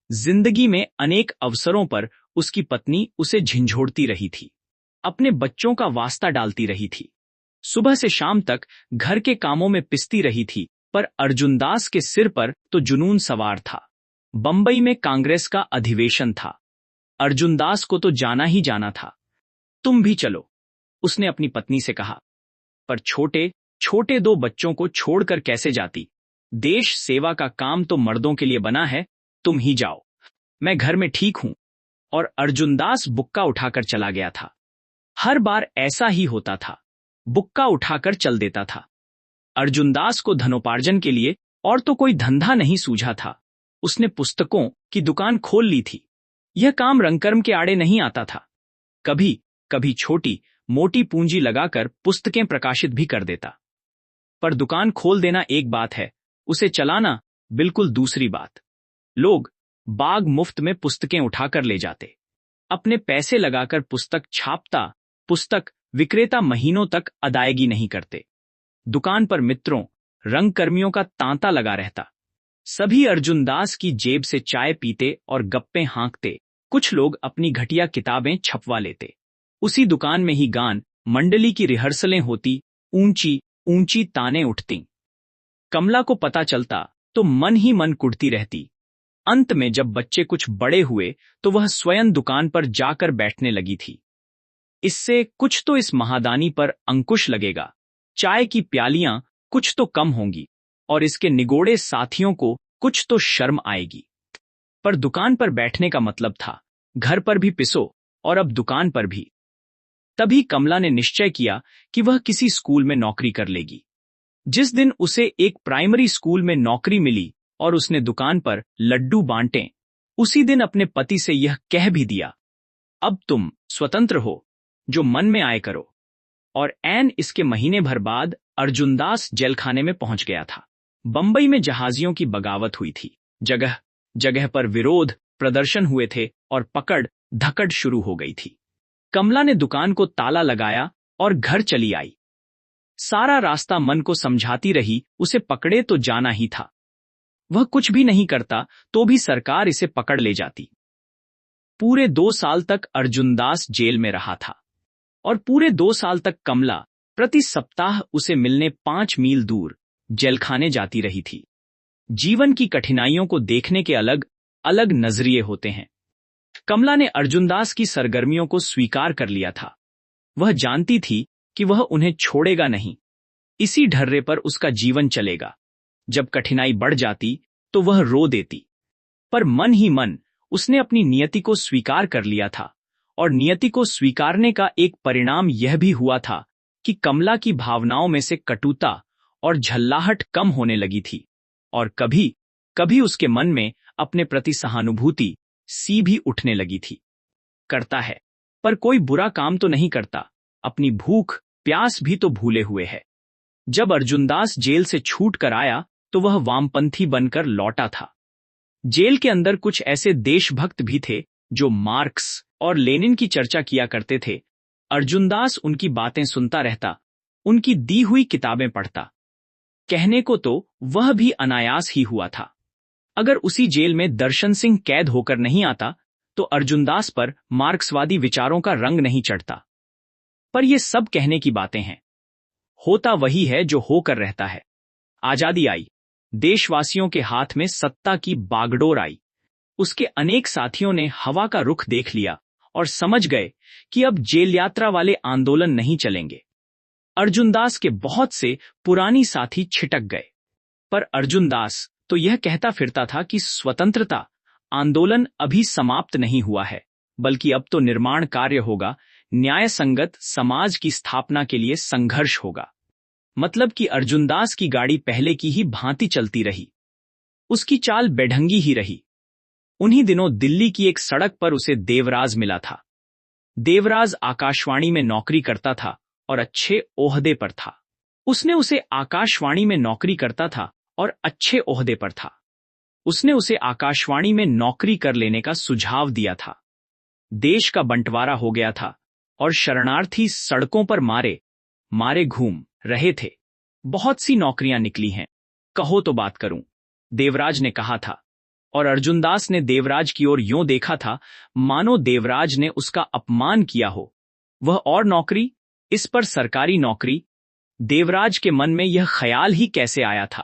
जिंदगी में अनेक अवसरों पर उसकी पत्नी उसे झिंझोड़ती रही थी, अपने बच्चों का वास्ता डालती रही थी, सुबह से शाम तक घर के कामों में पिसती रही थी। पर अर्जुनदास के सिर पर तो जुनून सवार था। बंबई में कांग्रेस का अधिवेशन था। अर्जुनदास को तो जाना ही जाना था। तुम भी चलो, उसने अपनी पत्नी से कहा। पर छोटे छोटे 2 बच्चों को छोड़कर कैसे जाती। देश सेवा का काम तो मर्दों के लिए बना है, तुम ही जाओ, मैं घर में ठीक हूं। और अर्जुनदास बुक्का उठाकर चला गया था। हर बार ऐसा ही होता था, बुक्का उठाकर चल देता था। अर्जुनदास को धनोपार्जन के लिए और तो कोई धंधा नहीं सूझा था। उसने पुस्तकों की दुकान खोल ली थी। यह काम रंगकर्म के आड़े नहीं आता था। कभी कभी छोटी मोटी पूंजी लगाकर पुस्तकें प्रकाशित भी कर देता। पर दुकान खोल देना एक बात है, उसे चलाना बिल्कुल दूसरी बात। लोग बाग मुफ्त में पुस्तकें उठाकर ले जाते, अपने पैसे लगाकर पुस्तक छापता, पुस्तक विक्रेता महीनों तक अदायगी नहीं करते। दुकान पर मित्रों, रंगकर्मियों का तांता लगा रहता। सभी अर्जुनदास की जेब से चाय पीते और गप्पे हाँकते। कुछ लोग अपनी घटिया किताबें छपवा लेते। उसी दुकान में ही गान मंडली की रिहर्सलें होती, ऊंची ऊंची ताने उठती। कमला को पता चलता तो मन ही मन कुढ़ती रहती। अंत में जब बच्चे कुछ बड़े हुए तो वह स्वयं दुकान पर जाकर बैठने लगी थी। इससे कुछ तो इस महादानी पर अंकुश लगेगा, चाय की प्यालियां कुछ तो कम होंगी और इसके निगोड़े साथियों को कुछ तो शर्म आएगी। पर दुकान पर बैठने का मतलब था घर पर भी पिसो और अब दुकान पर भी। तभी कमला ने निश्चय किया कि वह किसी स्कूल में नौकरी कर लेगी। जिस दिन उसे एक प्राइमरी स्कूल में नौकरी मिली और उसने दुकान पर लड्डू बांटे, उसी दिन अपने पति से यह कह भी दिया, अब तुम स्वतंत्र हो, जो मन में आए करो। और ऐन इसके महीने भर बाद अर्जुनदास जेलखाने में पहुंच गया था। बंबई में जहाजियों की बगावत हुई थी। जगह जगह पर विरोध प्रदर्शन हुए थे और पकड़ धकड़ शुरू हो गई थी। कमला ने दुकान को ताला लगाया और घर चली आई। सारा रास्ता मन को समझाती रही, उसे पकड़े तो जाना ही था। वह कुछ भी नहीं करता तो भी सरकार इसे पकड़ ले जाती। पूरे 2 साल तक अर्जुनदास जेल में रहा था और पूरे 2 साल तक कमला प्रति सप्ताह उसे मिलने 5 मील दूर जेलखाने जाती रही थी। जीवन की कठिनाइयों को देखने के अलग अलग नजरिए होते हैं। कमला ने अर्जुनदास की सरगर्मियों को स्वीकार कर लिया था। वह जानती थी कि वह उन्हें छोड़ेगा नहीं, इसी ढर्रे पर उसका जीवन चलेगा। जब कठिनाई बढ़ जाती तो वह रो देती, पर मन ही मन उसने अपनी नियति को स्वीकार कर लिया था। और नियति को स्वीकारने का एक परिणाम यह भी हुआ था कि कमला की भावनाओं में से कटुता और झल्लाहट कम होने लगी थी और कभी कभी उसके मन में अपने प्रति सहानुभूति सी भी उठने लगी थी। करता है, पर कोई बुरा काम तो नहीं करता, अपनी भूख प्यास भी तो भूले हुए है। जब अर्जुनदास जेल से छूट कर आया तो वह वामपंथी बनकर लौटा था। जेल के अंदर कुछ ऐसे देशभक्त भी थे जो मार्क्स और लेनिन की चर्चा किया करते थे। अर्जुनदास उनकी बातें सुनता रहता, उनकी दी हुई किताबें पढ़ता। कहने को तो वह भी अनायास ही हुआ था। अगर उसी जेल में दर्शन सिंह कैद होकर नहीं आता तो अर्जुनदास पर मार्क्सवादी विचारों का रंग नहीं चढ़ता। पर ये सब कहने की बातें हैं। होता वही है जो होकर रहता है। आजादी आई, देशवासियों के हाथ में सत्ता की बागडोर आई। उसके अनेक साथियों ने हवा का रुख देख लिया और समझ गए कि अब जेल यात्रा वाले आंदोलन नहीं चलेंगे। अर्जुनदास के बहुत से पुरानी साथी छिटक गए, पर अर्जुनदास तो यह कहता फिरता था कि स्वतंत्रता आंदोलन अभी समाप्त नहीं हुआ है, बल्कि अब तो निर्माण कार्य होगा, न्याय संगत समाज की स्थापना के लिए संघर्ष होगा। मतलब कि अर्जुनदास की गाड़ी पहले की ही भांति चलती रही, उसकी चाल बेढंगी ही रही। उन्हीं दिनों दिल्ली की एक सड़क पर उसे देवराज मिला था। देवराज आकाशवाणी में नौकरी करता था और अच्छे ओहदे पर था। उसने उसे आकाशवाणी में नौकरी करता था और अच्छे ओहदे पर था। उसने उसे आकाशवाणी में नौकरी कर लेने का सुझाव दिया था। देश का बंटवारा हो गया था और शरणार्थी सड़कों पर मारे मारे घूम रहे थे। बहुत सी नौकरियां निकली हैं, कहो तो बात करूं, देवराज ने कहा था। और अर्जुनदास ने देवराज की ओर यूं देखा था मानो देवराज ने उसका अपमान किया हो। वह और नौकरी, इस पर सरकारी नौकरी। देवराज के मन में यह ख्याल ही कैसे आया था।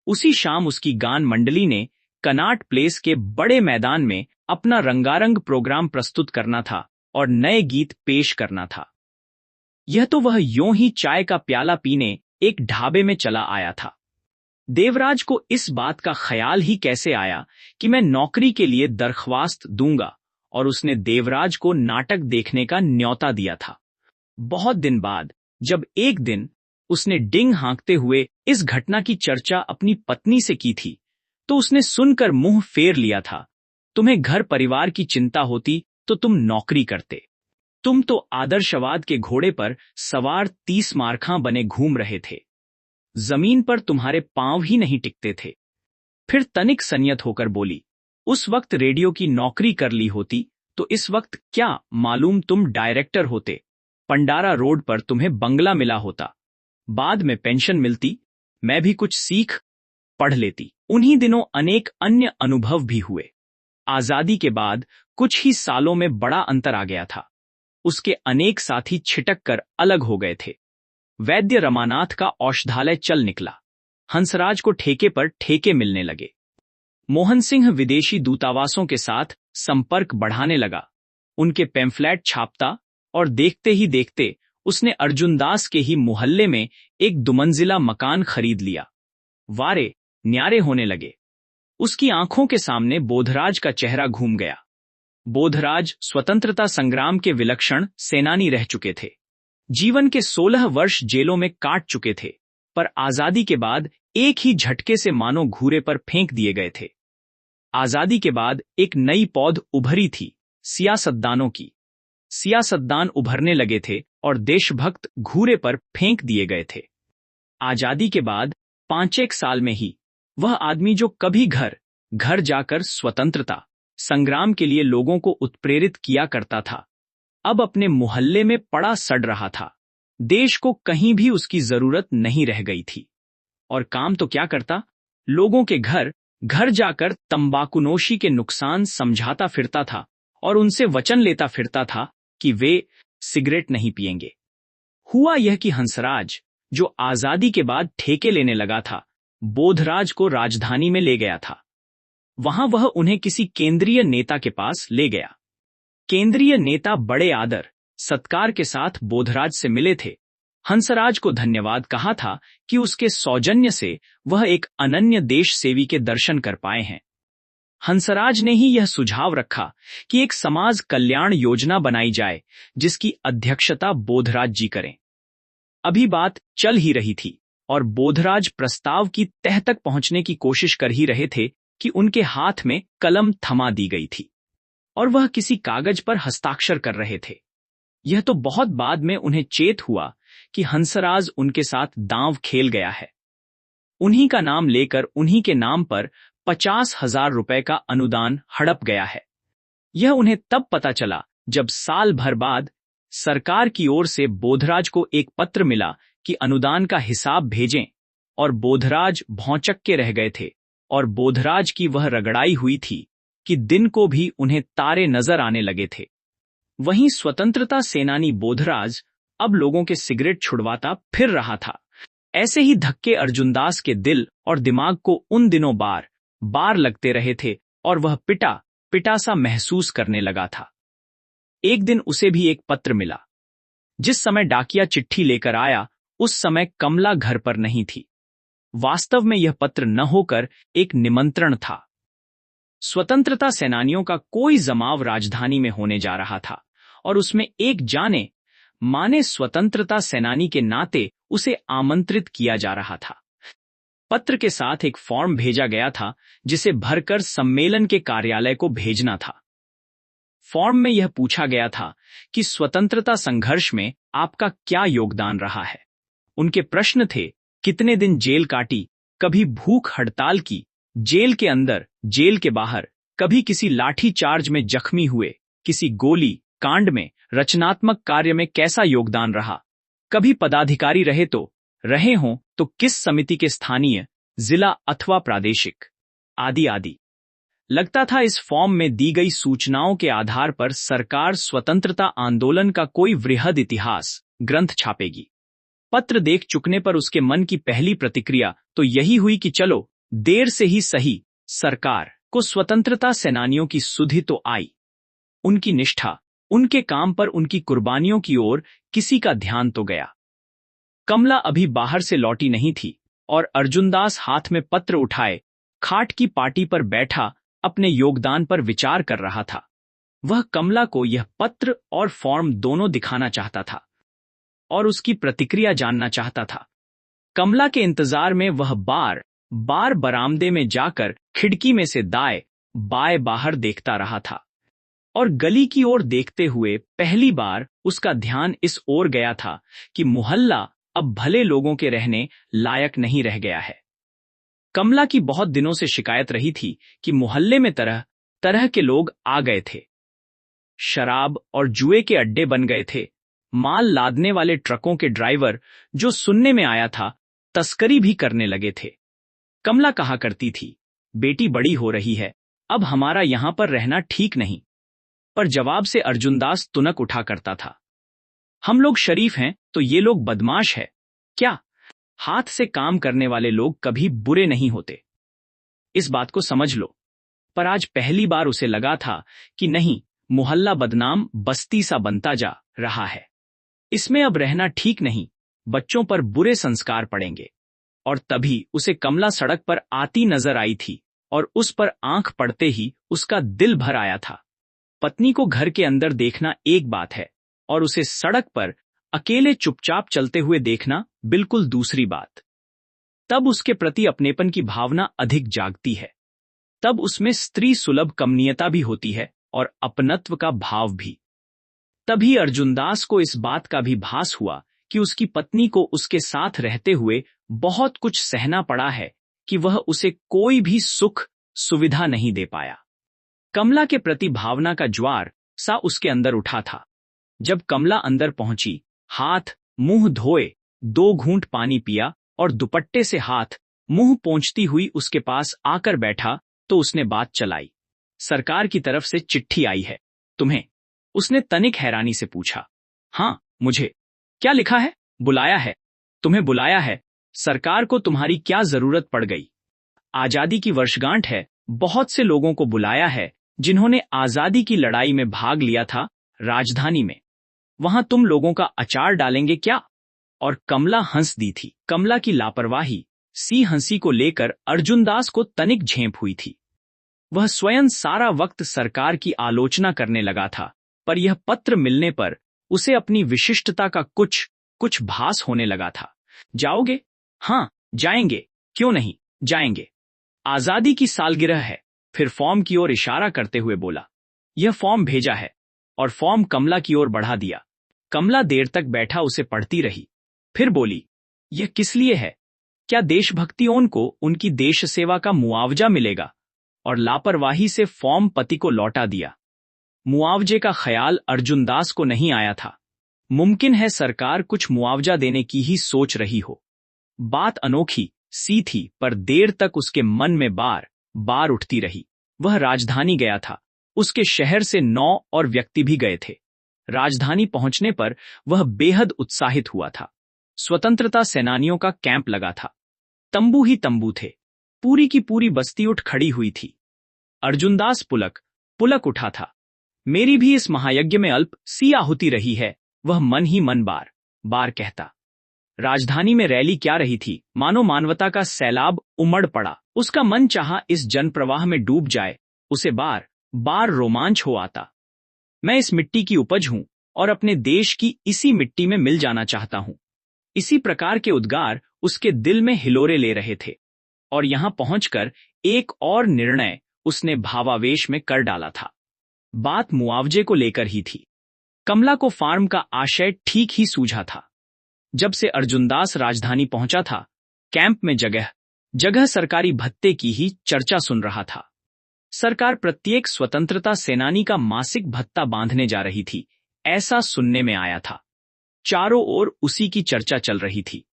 उसी शाम उसकी गान मंडली ने कनाट प्लेस के बड़े मैदान में अपना रंगारंग प्रोग्राम प्रस्तुत करना था और नए गीत पेश करना था। यह तो वह यूं ही चाय का प्याला पीने एक ढाबे में चला आया था। देवराज को इस बात का ख्याल ही कैसे आया कि मैं नौकरी के लिए दरख्वास्त दूंगा, और उसने देवराज को नाटक देखने का न्योता दिया था। बहुत दिन बाद जब एक दिन उसने डिंग हाँकते हुए इस घटना की चर्चा अपनी पत्नी से की थी, तो उसने सुनकर मुंह फेर लिया था तुम्हें घर परिवार की चिंता होती तो तुम नौकरी करते। तुम तो आदर्शवाद के घोड़े पर सवार 30 मार्खां बने घूम रहे थे। जमीन पर तुम्हारे पांव ही नहीं टिकते थे। फिर तनिक संयत होकर बोली, उस वक्त रेडियो की नौकरी कर ली होती तो इस वक्त क्या मालूम तुम डायरेक्टर होते, पंडारा रोड पर तुम्हें बंगला मिला होता, बाद में पेंशन मिलती, मैं भी कुछ सीख पढ़ लेती। उन्हीं दिनों अनेक अन्य अनुभव भी हुए। आजादी के बाद कुछ ही सालों में बड़ा अंतर आ गया था। उसके अनेक साथी छिटक कर अलग हो गए थे। वैद्य रमानाथ का औषधालय चल निकला। हंसराज को ठेके पर ठेके मिलने लगे। मोहन सिंह विदेशी दूतावासों के साथ संपर्क बढ़ाने लगा। उनके पैम्फलेट छापता और देखते ही देखते उसने अर्जुनदास के ही मोहल्ले में एक दुमंजिला मकान खरीद लिया। वारे न्यारे होने लगे। उसकी आंखों के सामने बोधराज का चेहरा घूम गया। बोधराज स्वतंत्रता संग्राम के विलक्षण सेनानी रह चुके थे। जीवन के 16 वर्ष जेलों में काट चुके थे, पर आजादी के बाद एक ही झटके से मानो घूरे पर फेंक दिए गए थे। आजादी के बाद एक नई पौध उभरी थी, सियासतदानों की। सियासतदान उभरने लगे थे और देशभक्त घूरे पर फेंक दिए गए थे। आजादी के बाद 5-1 साल में ही वह आदमी जो कभी घर घर जाकर स्वतंत्रता संग्राम के लिए लोगों को उत्प्रेरित किया करता था, अब अपने मोहल्ले में पड़ा सड़ रहा था। देश को कहीं भी उसकी जरूरत नहीं रह गई थी। और काम तो क्या करता, लोगों के घर घर जाकर तंबाकूनोशी के नुकसान समझाता फिरता था और उनसे वचन लेता फिरता था कि वे सिगरेट नहीं पिएंगे। हुआ यह कि हंसराज, जो आजादी के बाद ठेके लेने लगा था, बोधराज को राजधानी में ले गया था। वहां वह उन्हें किसी केंद्रीय नेता के पास ले गया। केंद्रीय नेता बड़े आदर सत्कार के साथ बोधराज से मिले थे। हंसराज को धन्यवाद कहा था कि उसके सौजन्य से वह एक अनन्य देश सेवी के दर्शन कर पाए हैं। हंसराज ने ही यह सुझाव रखा कि एक समाज कल्याण योजना बनाई जाए जिसकी अध्यक्षता बोधराज जी करें। अभी बात चल ही रही थी और बोधराज प्रस्ताव की तह तक पहुंचने की कोशिश कर ही रहे थे कि उनके हाथ में कलम थमा दी गई थी और वह किसी कागज पर हस्ताक्षर कर रहे थे। यह तो बहुत बाद में उन्हें चेत हुआ कि हंसराज उनके साथ दांव खेल गया है। उन्हीं का नाम लेकर उन्हीं के नाम पर 50,000 रुपए का अनुदान हड़प गया है। यह उन्हें तब पता चला जब साल भर बाद सरकार की ओर से बोधराज को एक पत्र मिला कि अनुदान का हिसाब भेजें, और बोधराज भौंचक्के रह गए थे और बोधराज की वह रगड़ाई हुई थी कि दिन को भी उन्हें तारे नजर आने लगे थे। वहीं स्वतंत्रता सेनानी बोधराज अब लोगों के सिगरेट छुड़वाता फिर रहा था। ऐसे ही धक्के अर्जुनदास के दिल और दिमाग को उन दिनों बार बार लगते रहे थे और वह पिटा पिटा सा महसूस करने लगा था। एक दिन उसे भी एक पत्र मिला। जिस समय डाकिया चिट्ठी लेकर आया उस समय कमला घर पर नहीं थी। वास्तव में यह पत्र न होकर एक निमंत्रण था। स्वतंत्रता सेनानियों का कोई जमाव राजधानी में होने जा रहा था और उसमें एक जाने माने स्वतंत्रता सेनानी के नाते उसे आमंत्रित किया जा रहा था। पत्र के साथ एक फॉर्म भेजा गया था जिसे भरकर सम्मेलन के कार्यालय को भेजना था। फॉर्म में यह पूछा गया था कि स्वतंत्रता संघर्ष में आपका क्या योगदान रहा है। उनके प्रश्न थे, कितने दिन जेल काटी, कभी भूख हड़ताल की, जेल के अंदर जेल के बाहर, कभी किसी लाठी चार्ज में जख्मी हुए, किसी गोली कांड में, रचनात्मक कार्य में कैसा योगदान रहा, कभी पदाधिकारी रहे हों तो किस समिति के स्थानीय, जिला अथवा प्रादेशिक, आदि आदि। लगता था इस फॉर्म में दी गई सूचनाओं के आधार पर सरकार स्वतंत्रता आंदोलन का कोई वृहद इतिहास ग्रंथ छापेगी। पत्र देख चुकने पर उसके मन की पहली प्रतिक्रिया तो यही हुई कि चलो देर से ही सही, सरकार को स्वतंत्रता सेनानियों की सुधि तो आई। उनकी निष्ठा, उनके काम पर उनकी कुर्बानियों की ओर किसी का ध्यान तो गया। कमला अभी बाहर से लौटी नहीं थी और अर्जुनदास हाथ में पत्र उठाए खाट की पाटी पर बैठा अपने योगदान पर विचार कर रहा था। वह कमला को यह पत्र और फॉर्म दोनों दिखाना चाहता था और उसकी प्रतिक्रिया जानना चाहता था। कमला के इंतजार में वह बार बार बरामदे में जाकर खिड़की में से दाएं बाएं बाहर देखता रहा था और गली की ओर देखते हुए पहली बार उसका ध्यान इस ओर गया था कि मोहल्ला अब भले लोगों के रहने लायक नहीं रह गया है। कमला की बहुत दिनों से शिकायत रही थी कि मोहल्ले में तरह तरह के लोग आ गए थे। शराब और जुए के अड्डे बन गए थे। माल लादने वाले ट्रकों के ड्राइवर, जो सुनने में आया था, तस्करी भी करने लगे थे। कमला कहा करती थी, बेटी बड़ी हो रही है, अब हमारा यहां पर रहना ठीक नहीं। पर जवाब से अर्जुनदास तुनक उठा करता था, हम लोग शरीफ हैं तो ये लोग बदमाश है क्या? हाथ से काम करने वाले लोग कभी बुरे नहीं होते, इस बात को समझ लो। पर आज पहली बार उसे लगा था कि नहीं, मोहल्ला बदनाम बस्ती सा बनता जा रहा है। इसमें अब रहना ठीक नहीं, बच्चों पर बुरे संस्कार पड़ेंगे। और तभी उसे कमला सड़क पर आती नजर आई थी और उस पर आंख पड़ते ही उसका दिल भर आया था। पत्नी को घर के अंदर देखना एक बात है और उसे सड़क पर अकेले चुपचाप चलते हुए देखना बिल्कुल दूसरी बात। तब उसके प्रति अपनेपन की भावना अधिक जागती है। तब उसमें स्त्री सुलभ कमनीयता भी होती है और अपनत्व का भाव भी। तभी अर्जुनदास को इस बात का भी भास हुआ कि उसकी पत्नी को उसके साथ रहते हुए बहुत कुछ सहना पड़ा है, कि वह उसे कोई भी सुख सुविधा नहीं दे पाया। कमला के प्रति भावना का ज्वार सा उसके अंदर उठा था। जब कमला अंदर पहुंची, हाथ मुंह धोए, 2 घूंट पानी पिया और दुपट्टे से हाथ मुंह पोंछती हुई उसके पास आकर बैठा तो उसने बात चलाई, सरकार की तरफ से चिट्ठी आई है तुम्हें? उसने तनिक हैरानी से पूछा। हाँ, मुझे। क्या लिखा है? बुलाया है, तुम्हें बुलाया है। सरकार को तुम्हारी क्या जरूरत पड़ गई? आजादी की वर्षगांठ है, बहुत से लोगों को बुलाया है जिन्होंने आजादी की लड़ाई में भाग लिया था राजधानी में। वहां तुम लोगों का अचार डालेंगे क्या? और कमला हंस दी थी। कमला की लापरवाही सी हंसी को लेकर अर्जुनदास को तनिक झेप हुई थी। वह स्वयं सारा वक्त सरकार की आलोचना करने लगा था, पर यह पत्र मिलने पर उसे अपनी विशिष्टता का कुछ कुछ भास होने लगा था। जाओगे? हाँ, जाएंगे, क्यों नहीं, जाएंगे। आजादी की सालगिरह है। फिर फॉर्म की ओर इशारा करते हुए बोला, यह फॉर्म भेजा है। और फॉर्म कमला की ओर बढ़ा दिया। कमला देर तक बैठा उसे पढ़ती रही, फिर बोली, यह किस लिए है? क्या देशभक्तियों को उनकी देश सेवा का मुआवजा मिलेगा? और लापरवाही से फॉर्म पति को लौटा दिया। मुआवजे का ख्याल अर्जुनदास को नहीं आया था। मुमकिन है सरकार कुछ मुआवजा देने की ही सोच रही हो। बात अनोखी सी थी, पर देर तक उसके मन में बार बार उठती रही। वह राजधानी गया था, उसके शहर से 9 और व्यक्ति भी गए थे। राजधानी पहुंचने पर वह बेहद उत्साहित हुआ था। स्वतंत्रता सेनानियों का कैंप लगा था, तंबू ही तंबू थे, पूरी की पूरी बस्ती उठ खड़ी हुई थी। अर्जुनदास पुलक पुलक उठा था। मेरी भी इस महायज्ञ में अल्प सी आहुति रही है, वह मन ही मन बार बार कहता। राजधानी में रैली क्या रही थी, मानो मानवता का सैलाब उमड़ पड़ा। उसका मन चाहा इस जनप्रवाह में डूब जाए, उसे बार बार रोमांच हो आता। मैं इस मिट्टी की उपज हूं और अपने देश की इसी मिट्टी में मिल जाना चाहता हूं। इसी प्रकार के उद्गार उसके दिल में हिलोरे ले रहे थे। और यहां पहुंचकर एक और निर्णय उसने भावावेश में कर डाला था। बात मुआवजे को लेकर ही थी। कमला को फार्म का आशय ठीक ही सूझा था। जब से अर्जुनदास राजधानी पहुंचा था, कैंप में जगह जगह सरकारी भत्ते की ही चर्चा सुन रहा था। सरकार प्रत्येक स्वतंत्रता सेनानी का मासिक भत्ता बांधने जा रही थी, ऐसा सुनने में आया था। चारों ओर उसी की चर्चा चल रही थी।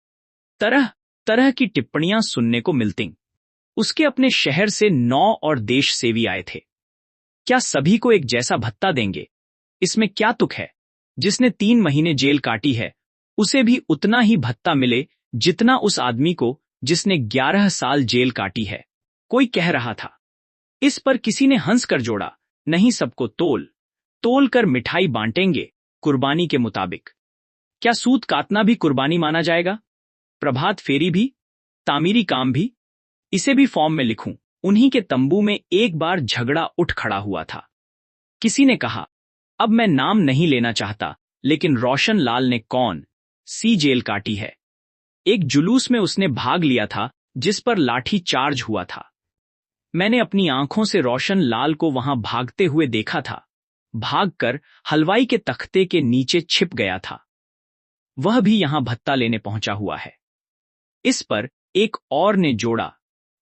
तरह तरह की टिप्पणियां सुनने को मिलती। उसके अपने शहर से 9 और देश सेवी आए थे। क्या सभी को एक जैसा भत्ता देंगे? इसमें क्या तुक है? जिसने 3 महीने जेल काटी है, उसे भी उतना ही भत्ता मिले जितना उस आदमी को जिसने 11 साल जेल काटी है। कोई कह रहा था। इस पर किसी ने हंस कर जोड़ा, नहीं, सबको तोल तोल कर मिठाई बांटेंगे कुर्बानी के मुताबिक। क्या सूत काटना भी कुर्बानी माना जाएगा? प्रभात फेरी भी, तामीरी काम भी? इसे भी फॉर्म में लिखूं। उन्हीं के तंबू में एक बार झगड़ा उठ खड़ा हुआ था। किसी ने कहा, अब मैं नाम नहीं लेना चाहता, लेकिन रोशन लाल ने कौन सी जेल काटी है। एक जुलूस में उसने भाग लिया था जिस पर लाठी चार्ज हुआ था। मैंने अपनी आंखों से रोशन लाल को वहां भागते हुए देखा था, भागकर हलवाई के तख्ते के नीचे छिप गया था। वह भी यहां भत्ता लेने पहुंचा हुआ है। इस पर एक और ने जोड़ा,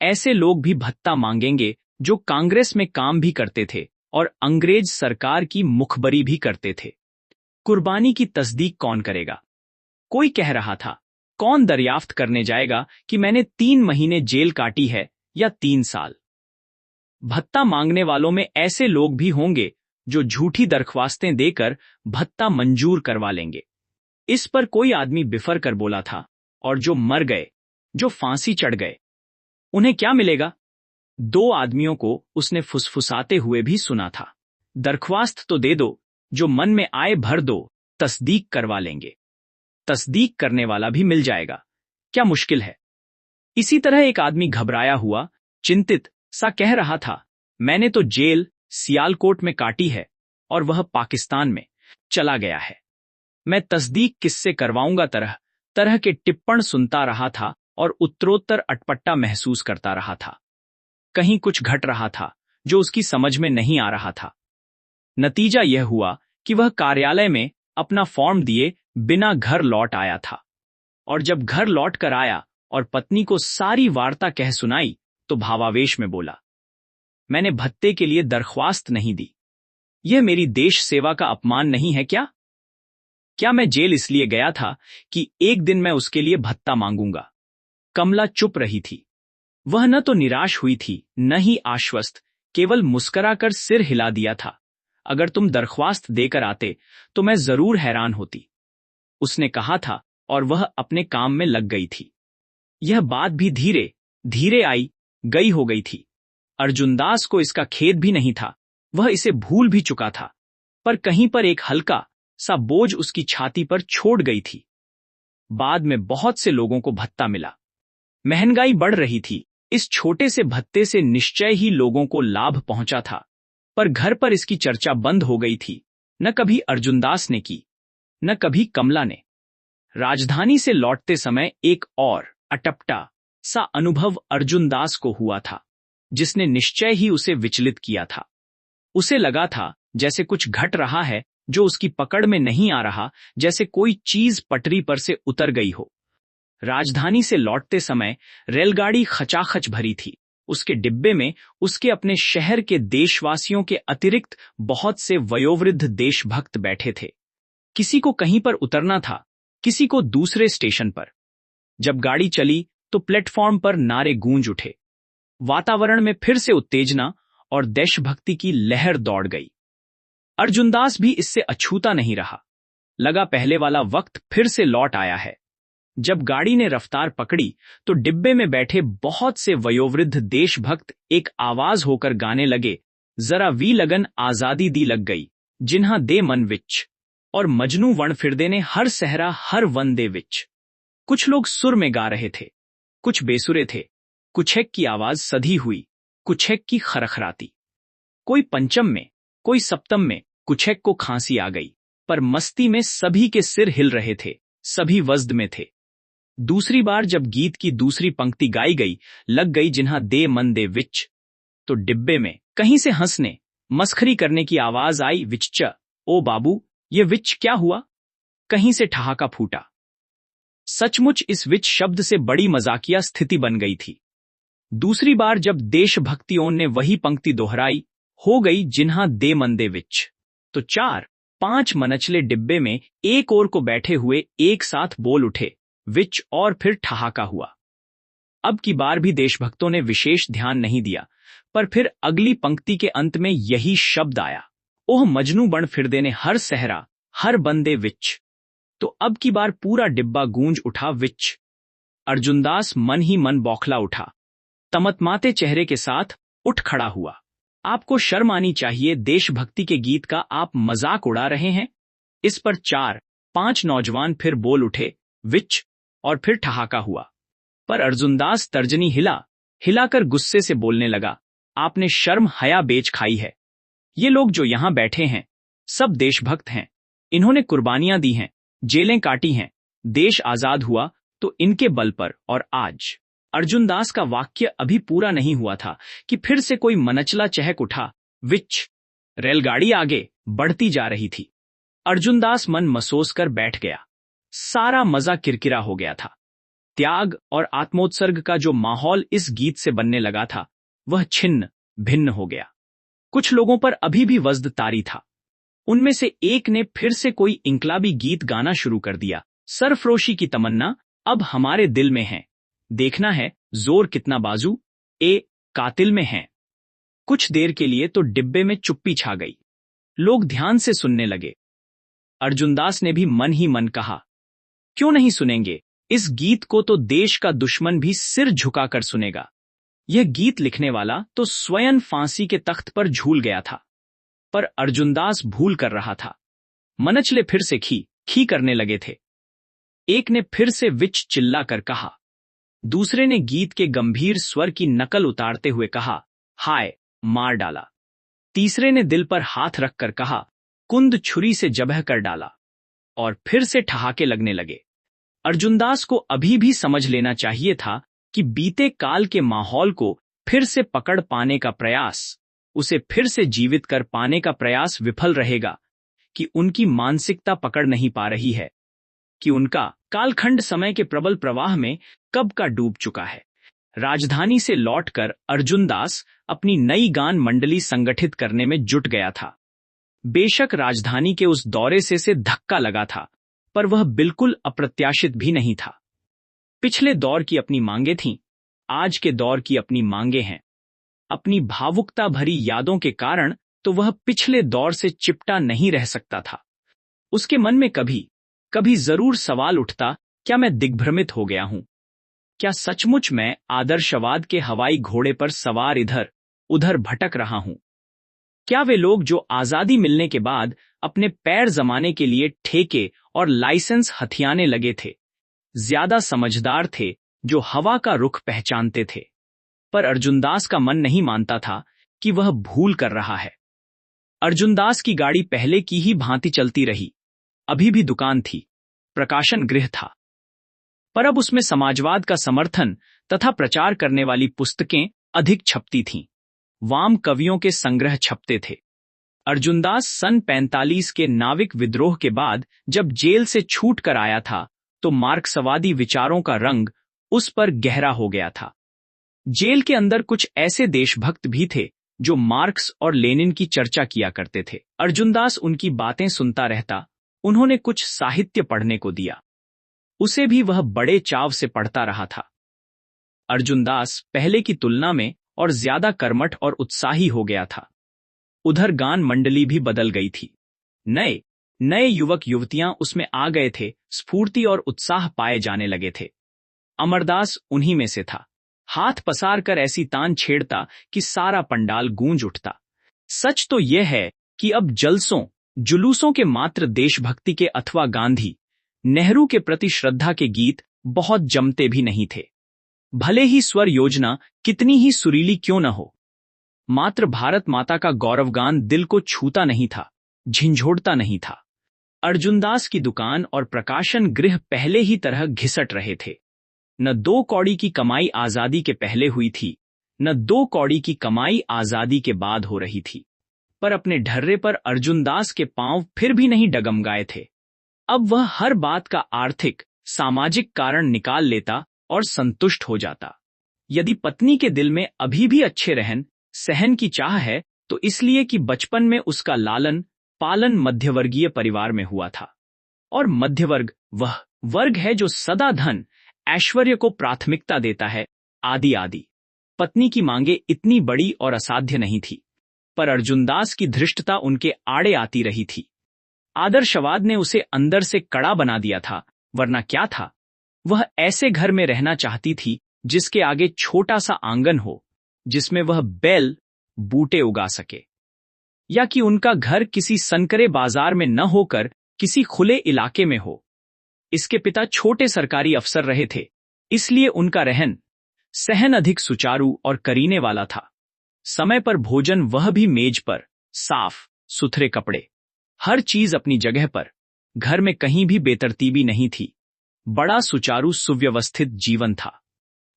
ऐसे लोग भी भत्ता मांगेंगे जो कांग्रेस में काम भी करते थे और अंग्रेज सरकार की मुखबरी भी करते थे। कुर्बानी की तस्दीक कौन करेगा? कोई कह रहा था, कौन दरियाफ्त करने जाएगा कि मैंने 3 महीने जेल काटी है या 3 साल? भत्ता मांगने वालों में ऐसे लोग भी होंगे जो झूठी दरख्वास्तें देकर भत्ता मंजूर करवा लेंगे। इस पर कोई आदमी बिफर कर बोला था, और जो मर गए, जो फांसी चढ़ गए, उन्हें क्या मिलेगा? 2 आदमियों को उसने फुसफुसाते हुए भी सुना था, दरख्वास्त तो दे दो, जो मन में आए भर दो, तस्दीक करवा लेंगे। तस्दीक करने वाला भी मिल जाएगा, क्या मुश्किल है? इसी तरह एक आदमी घबराया हुआ, चिंतित सा कह रहा था, मैंने तो जेल सियालकोट में काटी है और वह पाकिस्तान में चला गया है। मैं तस्दीक किससे करवाऊंगा? तरह तरह के टिप्पण सुनता रहा था और उत्तरोत्तर अटपटा महसूस करता रहा था। कहीं कुछ घट रहा था जो उसकी समझ में नहीं आ रहा था। नतीजा यह हुआ कि वह कार्यालय में अपना फॉर्म दिए बिना घर लौट आया था, और जब घर लौट कर आया और पत्नी को सारी वार्ता कह सुनाई तो भावावेश में बोला, मैंने भत्ते के लिए दरख्वास्त नहीं दी। यह मेरी देश सेवा का अपमान नहीं है क्या? क्या मैं जेल इसलिए गया था कि एक दिन मैं उसके लिए भत्ता मांगूंगा? कमला चुप रही थी। वह न तो निराश हुई थी, न ही आश्वस्त, केवल मुस्कुराकर सिर हिला दिया था। अगर तुम दरख्वास्त देकर आते तो मैं जरूर हैरान होती, उसने कहा था, और वह अपने काम में लग गई थी। यह बात भी धीरे धीरे आई गई हो गई थी। अर्जुनदास को इसका खेद भी नहीं था, वह इसे भूल भी चुका था, पर कहीं पर एक हल्का सा बोझ उसकी छाती पर छोड़ गई थी। बाद में बहुत से लोगों को भत्ता मिला। महंगाई बढ़ रही थी, इस छोटे से भत्ते से निश्चय ही लोगों को लाभ पहुंचा था, पर घर पर इसकी चर्चा बंद हो गई थी। न कभी अर्जुनदास ने की, न कभी कमला ने। राजधानी से लौटते समय एक और अटपटा सा अनुभव अर्जुनदास को हुआ था, जिसने निश्चय ही उसे विचलित किया था। उसे लगा था जैसे कुछ घट रहा है जो उसकी पकड़ में नहीं आ रहा, जैसे कोई चीज पटरी पर से उतर गई हो। राजधानी से लौटते समय रेलगाड़ी खचाखच भरी थी। उसके डिब्बे में उसके अपने शहर के देशवासियों के अतिरिक्त बहुत से वयोवृद्ध देशभक्त बैठे थे। किसी को कहीं पर उतरना था, किसी को दूसरे स्टेशन पर। जब गाड़ी चली तो प्लेटफॉर्म पर नारे गूंज उठे। वातावरण में फिर से उत्तेजना और देशभक्ति की लहर दौड़ गई। अर्जुनदास भी इससे अछूता नहीं रहा। लगा पहले वाला वक्त फिर से लौट आया है। जब गाड़ी ने रफ्तार पकड़ी तो डिब्बे में बैठे बहुत से वयोवृद्ध देशभक्त एक आवाज होकर गाने लगे, जरा वी लगन आजादी दी लग गई, जिन्हा दे मन विच, और मजनू वण फिरदे ने हर सहरा हर वन दे विच। कुछ लोग सुर में गा रहे थे, कुछ बेसुरे थे, कुछेक की आवाज सधी हुई, कुछेक की खरखराती। कोई पंचम में, कोई सप्तम में, कुछेक को खांसी आ गई, पर मस्ती में सभी के सिर हिल रहे थे, सभी वज्द में थे। दूसरी बार जब गीत की दूसरी पंक्ति गाई गई, लग गई जिन्हा दे मन दे विच, तो डिब्बे में कहीं से हंसने मस्खरी करने की आवाज आई, विच्च, ओ बाबू ये विच क्या हुआ? कहीं से ठहाका फूटा। सचमुच इस विच शब्द से बड़ी मजाकिया स्थिति बन गई थी। दूसरी बार जब देशभक्तियों ने वही पंक्ति दोहराई, हो गई जिन्हा दे मन दे विच, तो 4-5 मनचले डिब्बे में एक ओर को बैठे हुए एक साथ बोल उठे, विच, और फिर ठहाका हुआ। अब की बार भी देशभक्तों ने विशेष ध्यान नहीं दिया, पर फिर अगली पंक्ति के अंत में यही शब्द आया, ओह मजनू बण फिरदे ने हर सहरा हर बंदे विच। तो अब की बार पूरा डिब्बा गूंज उठा, विच। अर्जुनदास मन ही मन बौखला उठा, तमतमाते चेहरे के साथ उठ खड़ा हुआ। आपको शर्म आनी चाहिए, देशभक्ति के गीत का आप मजाक उड़ा रहे हैं। इस पर 4-5 नौजवान फिर बोल उठे, विच, और फिर ठहाका हुआ। पर अर्जुनदास तर्जनी हिलाकर गुस्से से बोलने लगा, आपने शर्म हया बेच खाई है। ये लोग जो यहां बैठे हैं सब देशभक्त हैं, इन्होंने कुर्बानियां दी हैं, जेलें काटी हैं, देश आजाद हुआ तो इनके बल पर, और आज अर्जुन दास का वाक्य अभी पूरा नहीं हुआ था कि फिर से कोई मनचला चहक उठा। विच रेलगाड़ी आगे बढ़ती जा रही थी। अर्जुन दास मन मसोस कर बैठ गया। सारा मजा किरकिरा हो गया था। त्याग और आत्मोत्सर्ग का जो माहौल इस गीत से बनने लगा था, वह छिन्न भिन्न हो गया। कुछ लोगों पर अभी भी वज्द तारी था। उनमें से एक ने फिर से कोई इंकलाबी गीत गाना शुरू कर दिया। सरफरोशी की तमन्ना अब हमारे दिल में है, देखना है जोर कितना बाजू ए कातिल में है। कुछ देर के लिए तो डिब्बे में चुप्पी छा गई। लोग ध्यान से सुनने लगे। अर्जुनदास ने भी मन ही मन कहा, क्यों नहीं सुनेंगे? इस गीत को तो देश का दुश्मन भी सिर झुकाकर सुनेगा। यह गीत लिखने वाला तो स्वयं फांसी के तख्त पर झूल गया था, पर अर्जुनदास भूल कर रहा था। मनचले फिर से खी खी करने लगे थे। एक ने फिर से विच चिल्ला कर कहा, दूसरे ने गीत के गंभीर स्वर की नकल उतारते हुए कहा, हाय मार डाला। तीसरे ने दिल पर हाथ रखकर कहा, कुंद छुरी से जबह कर डाला। और फिर से ठहाके लगने लगे। अर्जुनदास को अभी भी समझ लेना चाहिए था कि बीते काल के माहौल को फिर से पकड़ पाने का प्रयास, उसे फिर से जीवित कर पाने का प्रयास विफल रहेगा, कि उनकी मानसिकता पकड़ नहीं पा रही है, कि उनका कालखंड समय के प्रबल प्रवाह में कब का डूब चुका है। राजधानी से लौटकर अर्जुनदास अपनी नई गान मंडली संगठित करने में जुट गया था। बेशक राजधानी के उस दौरे से धक्का लगा था, पर वह बिल्कुल अप्रत्याशित भी नहीं था। पिछले दौर की अपनी मांगे थीं, आज के दौर की अपनी मांगे हैं। अपनी भावुकता भरी यादों के कारण तो वह पिछले दौर से चिपटा नहीं रह सकता था। उसके मन में कभी कभी जरूर सवाल उठता, क्या मैं दिग्भ्रमित हो गया हूं? क्या सचमुच मैं आदर्शवाद के हवाई घोड़े पर सवार इधर उधर भटक रहा हूं? क्या वे लोग जो आजादी मिलने के बाद अपने पैर जमाने के लिए ठेके और लाइसेंस हथियाने लगे थे, ज्यादा समझदार थे, जो हवा का रुख पहचानते थे? पर अर्जुनदास का मन नहीं मानता था कि वह भूल कर रहा है। अर्जुनदास की गाड़ी पहले की ही भांति चलती रही। अभी भी दुकान थी, प्रकाशन गृह था, पर अब उसमें समाजवाद का समर्थन तथा प्रचार करने वाली पुस्तकें अधिक छपती थीं। वाम कवियों के संग्रह छपते थे। अर्जुनदास सन 45 के नाविक विद्रोह के बाद जब जेल से छूट कर आया था, तो मार्क्सवादी विचारों का रंग उस पर गहरा हो गया था। जेल के अंदर कुछ ऐसे देशभक्त भी थे जो मार्क्स और लेनिन की चर्चा किया करते थे। अर्जुनदास उनकी बातें सुनता रहता। उन्होंने कुछ साहित्य पढ़ने को दिया, उसे भी वह बड़े चाव से पढ़ता रहा था। अर्जुनदास पहले की तुलना में और ज्यादा कर्मठ और उत्साही हो गया था। उधर गान मंडली भी बदल गई थी। नए नए युवक युवतियां उसमें आ गए थे। स्फूर्ति और उत्साह पाए जाने लगे थे। अमरदास उन्हीं में से था। हाथ पसार कर ऐसी तान छेड़ता कि सारा पंडाल गूंज उठता। सच तो यह है कि अब जलसों जुलूसों के मात्र देशभक्ति के अथवा गांधी नेहरू के प्रति श्रद्धा के गीत बहुत जमते भी नहीं थे। भले ही स्वर योजना कितनी ही सुरीली क्यों न हो, मात्र भारत माता का गौरवगान दिल को छूता नहीं था, झिंझोड़ता नहीं था। अर्जुनदास की दुकान और प्रकाशन गृह पहले ही तरह घिसट रहे थे। न 2 कौड़ी की कमाई आजादी के पहले हुई थी, न 2 कौड़ी की कमाई आजादी के बाद हो रही थी। पर अपने ढर्रे पर अर्जुनदास के पांव फिर भी नहीं डगमगाए थे। अब वह हर बात का आर्थिक सामाजिक कारण निकाल लेता और संतुष्ट हो जाता। यदि पत्नी के दिल में अभी भी अच्छे रहन सहन की चाह है, तो इसलिए कि बचपन में उसका लालन पालन मध्यवर्गीय परिवार में हुआ था। और मध्यवर्ग वह वर्ग है जो सदा धन ऐश्वर्य को प्राथमिकता देता है, आदि आदि। पत्नी की मांगे इतनी बड़ी और असाध्य नहीं थी, पर अर्जुनदास की धृष्टता उनके आड़े आती रही थी। आदर्शवाद ने उसे अंदर से कड़ा बना दिया था, वरना क्या था? वह ऐसे घर में रहना चाहती थी जिसके आगे छोटा सा आंगन हो, जिसमें वह बेल बूटे उगा सके, या कि उनका घर किसी सनकरे बाजार में न होकर किसी खुले इलाके में हो। इसके पिता छोटे सरकारी अफसर रहे थे, इसलिए उनका रहन सहन अधिक सुचारू और करीने वाला था। समय पर भोजन, वह भी मेज पर, साफ सुथरे कपड़े, हर चीज अपनी जगह पर। घर में कहीं भी बेतरतीबी नहीं थी। बड़ा सुचारू सुव्यवस्थित जीवन था।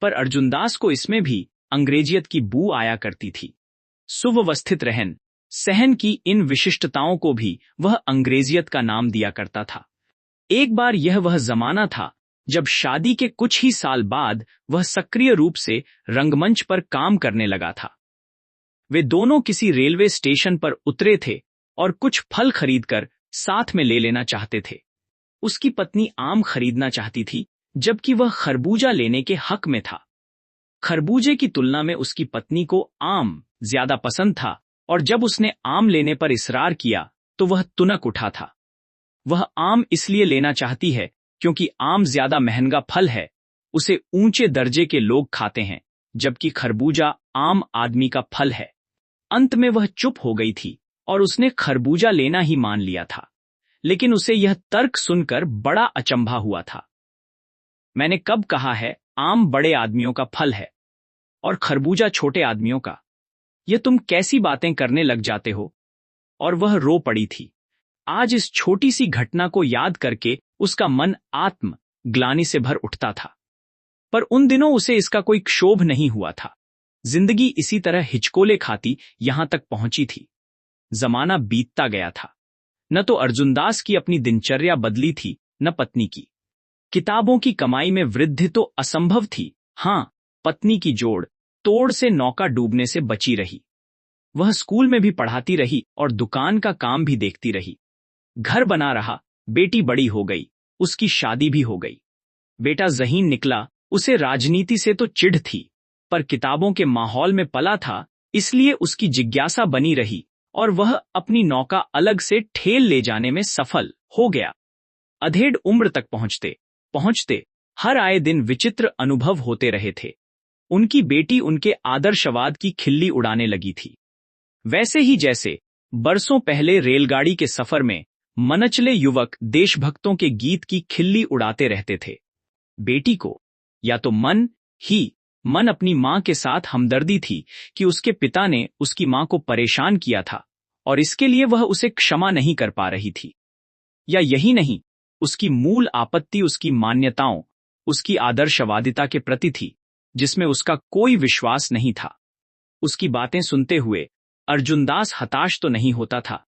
पर अर्जुनदास को इसमें भी अंग्रेजियत की बू आया करती थी। सुव्यवस्थित रहन सहन की इन विशिष्टताओं को भी वह अंग्रेजियत का नाम दिया करता था। एक बार यह वह जमाना था जब शादी के कुछ ही साल बाद वह सक्रिय रूप से रंगमंच पर काम करने लगा था। वे दोनों किसी रेलवे स्टेशन पर उतरे थे और कुछ फल खरीदकर साथ में ले लेना चाहते थे। उसकी पत्नी आम खरीदना चाहती थी, जबकि वह खरबूजा लेने के हक में था। खरबूजे की तुलना में उसकी पत्नी को आम ज्यादा पसंद था, और जब उसने आम लेने पर इसरार किया तो वह तुनक उठा था। वह आम इसलिए लेना चाहती है क्योंकि आम ज्यादा महंगा फल है, उसे ऊंचे दर्जे के लोग खाते हैं, जबकि खरबूजा आम आदमी का फल है। अंत में वह चुप हो गई थी और उसने खरबूजा लेना ही मान लिया था, लेकिन उसे यह तर्क सुनकर बड़ा अचंभा हुआ था। मैंने कब कहा है आम बड़े आदमियों का फल है और खरबूजा छोटे आदमियों का? यह तुम कैसी बातें करने लग जाते हो? और वह रो पड़ी थी। आज इस छोटी सी घटना को याद करके उसका मन आत्म ग्लानि से भर उठता था, पर उन दिनों उसे इसका कोई क्षोभ नहीं हुआ था। जिंदगी इसी तरह हिचकोले खाती यहां तक पहुंची थी। जमाना बीतता गया था। न तो अर्जुनदास की अपनी दिनचर्या बदली थी, न पत्नी की। किताबों की कमाई में वृद्धि तो असंभव थी। हां, पत्नी की जोड़ तोड़ से नौका डूबने से बची रही। वह स्कूल में भी पढ़ाती रही और दुकान का काम भी देखती रही। घर बना रहा, बेटी बड़ी हो गई, उसकी शादी भी हो गई। बेटा ज़हीन निकला, उसे राजनीति से तो चिढ़ थी, पर किताबों के माहौल में पला था, इसलिए उसकी जिज्ञासा बनी रही और वह अपनी नौका अलग से ठेल ले जाने में सफल हो गया। अधेड़ उम्र तक पहुंचते पहुंचते हर आए दिन विचित्र अनुभव होते रहे थे। उनकी बेटी उनके आदर्शवाद की खिल्ली उड़ाने लगी थी, वैसे ही जैसे बरसों पहले रेलगाड़ी के सफर में मनचले युवक देशभक्तों के गीत की खिल्ली उड़ाते रहते थे। बेटी को या तो मन अपनी मां के साथ हमदर्दी थी कि उसके पिता ने उसकी मां को परेशान किया था और इसके लिए वह उसे क्षमा नहीं कर पा रही थी, या यही नहीं, उसकी मूल आपत्ति उसकी मान्यताओं, उसकी आदर्शवादिता के प्रति थी, जिसमें उसका कोई विश्वास नहीं था। उसकी बातें सुनते हुए अर्जुनदास हताश तो नहीं होता था।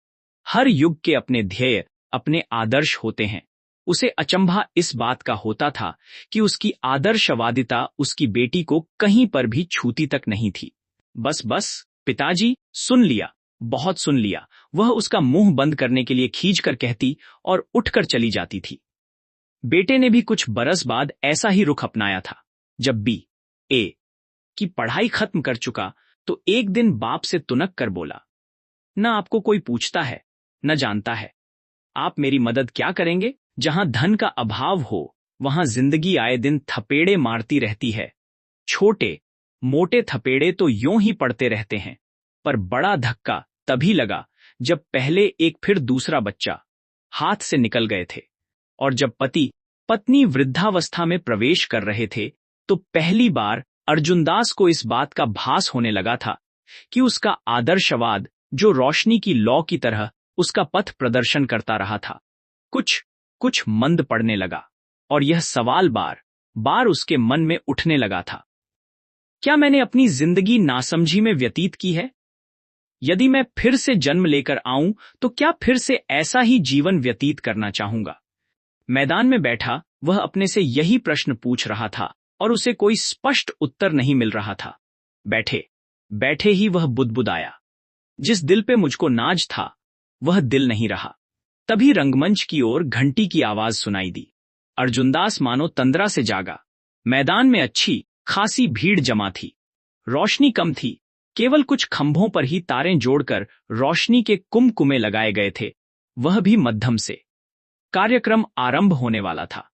हर युग के अपने ध्येय, अपने आदर्श होते हैं। उसे अचंभा इस बात का होता था कि उसकी आदर्शवादिता उसकी बेटी को कहीं पर भी छूती तक नहीं थी। बस पिताजी, सुन लिया, बहुत सुन लिया, वह उसका मुंह बंद करने के लिए खींचकर कहती और उठकर चली जाती थी। बेटे ने भी कुछ बरस बाद ऐसा ही रुख अपनाया था। जब B.A. की पढ़ाई खत्म कर चुका तो एक दिन बाप से तुनक कर बोला, न आपको कोई पूछता है, न जानता है, आप मेरी मदद क्या करेंगे? जहां धन का अभाव हो वहां जिंदगी आए दिन थपेड़े मारती रहती है। छोटे मोटे थपेड़े तो यूं ही पड़ते रहते हैं, पर बड़ा धक्का तभी लगा जब पहले एक फिर दूसरा बच्चा हाथ से निकल गए थे, और जब पति पत्नी वृद्धावस्था में प्रवेश कर रहे थे तो पहली बार अर्जुनदास को इस बात का भास होने लगा था कि उसका आदर्शवाद, जो रोशनी की लौ की तरह उसका पथ प्रदर्शन करता रहा था, कुछ मंद पड़ने लगा। और यह सवाल बार बार उसके मन में उठने लगा था, क्या मैंने अपनी जिंदगी नासमझी में व्यतीत की है? यदि मैं फिर से जन्म लेकर आऊं तो क्या फिर से ऐसा ही जीवन व्यतीत करना चाहूंगा? मैदान में बैठा वह अपने से यही प्रश्न पूछ रहा था और उसे कोई स्पष्ट उत्तर नहीं मिल रहा था। बैठे बैठे ही वह बुदबुदाया, जिस दिल पे मुझको नाज था वह दिल नहीं रहा। तभी रंगमंच की ओर घंटी की आवाज सुनाई दी। अर्जुनदास मानो तंद्रा से जागा। मैदान में अच्छी खासी भीड़ जमा थी। रोशनी कम थी, केवल कुछ खंभों पर ही तारें जोड़कर रोशनी के कुमकुमे लगाए गए थे, वह भी मध्यम से। कार्यक्रम आरंभ होने वाला था।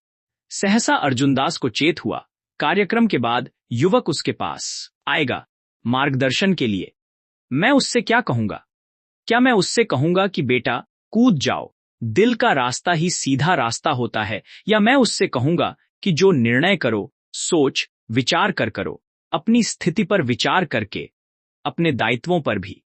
सहसा अर्जुनदास को चेत हुआ, कार्यक्रम के बाद युवक उसके पास आएगा मार्गदर्शन के लिए। मैं उससे क्या कहूंगा? क्या मैं उससे कहूंगा कि बेटा कूद जाओ, दिल का रास्ता ही सीधा रास्ता होता है, या मैं उससे कहूंगा कि जो निर्णय करो सोच विचार कर करो, अपनी स्थिति पर विचार करके, अपने दायित्वों पर भी।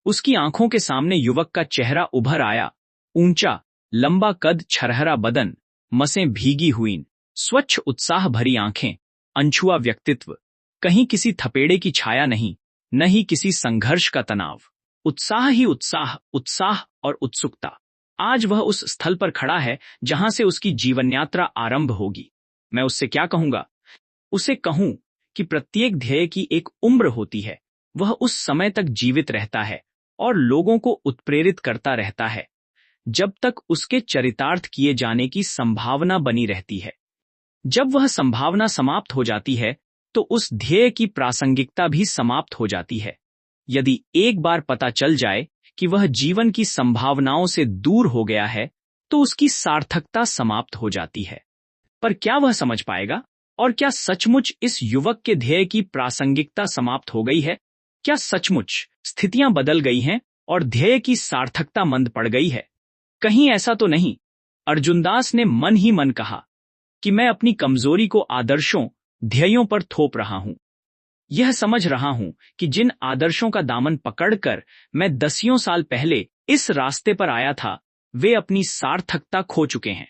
उसकी आंखों के सामने युवक का चेहरा उभर आया, ऊंचा लंबा कद, छरहरा बदन, मसें भीगी हुई, स्वच्छ उत्साह भरी आंखें, अनछुआ व्यक्तित्व, कहीं किसी थपेड़े की छाया नहीं, न ही किसी संघर्ष का तनाव। उत्साह ही उत्साह, उत्साह और उत्सुकता। आज वह उस स्थल पर खड़ा है जहां से उसकी जीवन यात्रा आरंभ होगी। मैं उससे क्या कहूंगा? उसे कहूं कि प्रत्येक ध्येय की एक उम्र होती है। वह उस समय तक जीवित रहता है और लोगों को उत्प्रेरित करता रहता है जब तक उसके चरितार्थ किए जाने की संभावना बनी रहती है। जब वह संभावना समाप्त हो जाती है तो उस ध्येय की प्रासंगिकता भी समाप्त हो जाती है। यदि एक बार पता चल जाए कि वह जीवन की संभावनाओं से दूर हो गया है तो उसकी सार्थकता समाप्त हो जाती है। पर क्या वह समझ पाएगा? और क्या सचमुच इस युवक के ध्येय की प्रासंगिकता समाप्त हो गई है? क्या सचमुच स्थितियां बदल गई हैं और ध्येय की सार्थकता मंद पड़ गई है? कहीं ऐसा तो नहीं। अर्जुनदास ने मन ही मन कहा कि मैं अपनी कमजोरी को आदर्शों, ध्येयों पर थोप रहा हूं। यह समझ रहा हूं कि जिन आदर्शों का दामन पकड़कर मैं दसियों साल पहले इस रास्ते पर आया था, वे अपनी सार्थकता खो चुके हैं।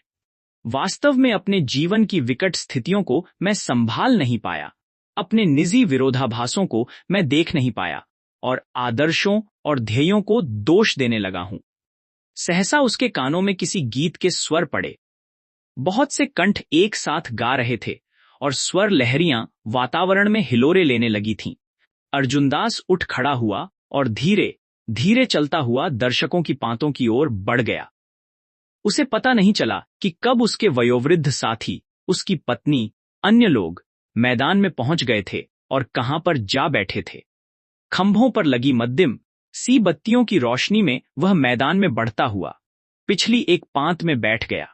वास्तव में अपने जीवन की विकट स्थितियों को मैं संभाल नहीं पाया, अपने निजी विरोधाभासों को मैं देख नहीं पाया और आदर्शों और ध्येयों को दोष देने लगा हूं। सहसा उसके कानों में किसी गीत के स्वर पड़े। बहुत से कंठ एक साथ गा रहे थे और स्वर लहरियां वातावरण में हिलोरे लेने लगी थीं। अर्जुनदास उठ खड़ा हुआ और धीरे धीरे चलता हुआ दर्शकों की पांतों की ओर बढ़ गया। उसे पता नहीं चला कि कब उसके वयोवृद्ध साथी, उसकी पत्नी, अन्य लोग मैदान में पहुंच गए थे और कहां पर जा बैठे थे। खंभों पर लगी मद्दिम सी बत्तियों की रोशनी में वह मैदान में बढ़ता हुआ पिछली एक पांत में बैठ गया।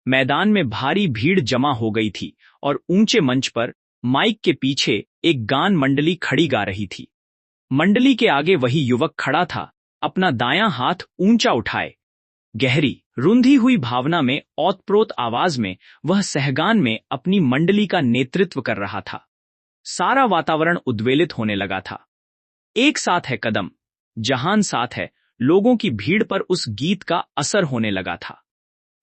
मैदान में भारी भीड़ जमा हो गई थी और ऊंचे मंच पर माइक के पीछे एक गान मंडली खड़ी गा रही थी। मंडली के आगे वही युवक खड़ा था, अपना दायां हाथ ऊंचा उठाए। गहरी रुंधी हुई भावना में ओतप्रोत आवाज में वह सहगान में अपनी मंडली का नेतृत्व कर रहा था। सारा वातावरण उद्वेलित होने लगा था। एक साथ है कदम, जहान साथ है, लोगों की भीड़ पर उस गीत का असर होने लगा था।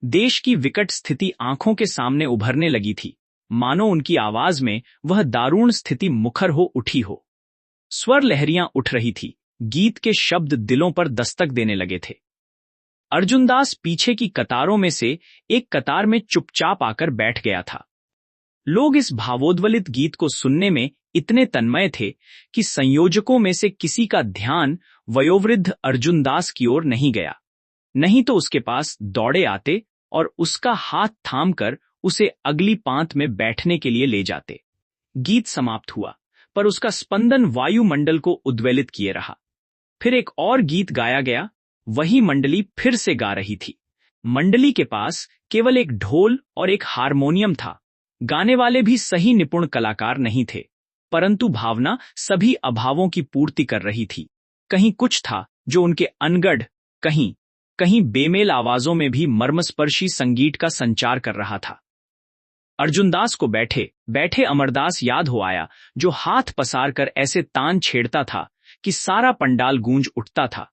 देश की विकट स्थिति आंखों के सामने उभरने लगी थी, मानो उनकी आवाज में वह दारुण स्थिति मुखर हो उठी हो। स्वर लहरियां उठ रही थी, गीत के शब्द दिलों पर दस्तक देने लगे थे। अर्जुनदास पीछे की कतारों में से एक कतार में चुपचाप आकर बैठ गया था। लोग इस भावोद्वलित गीत को सुनने में इतने तन्मय थे कि संयोजकों में से किसी का ध्यान वयोवृद्ध अर्जुनदास की ओर नहीं गया, नहीं तो उसके पास दौड़े आते और उसका हाथ थामकर उसे अगली पांत में बैठने के लिए ले जाते। गीत समाप्त हुआ, पर उसका स्पंदन वायुमंडल को उद्वेलित किए रहा। फिर एक और गीत गाया गया। वही मंडली फिर से गा रही थी। मंडली के पास केवल एक ढोल और एक हारमोनियम था। गाने वाले भी सही निपुण कलाकार नहीं थे, परंतु भावना सभी अभावों की पूर्ति कर रही थी। कहीं कुछ था जो उनके अनगढ़, कहीं कहीं बेमेल आवाजों में भी मर्मस्पर्शी संगीत का संचार कर रहा था। अर्जुनदास को बैठे बैठे अमरदास याद हो आया, जो हाथ पसार कर ऐसे तान छेड़ता था कि सारा पंडाल गूंज उठता था।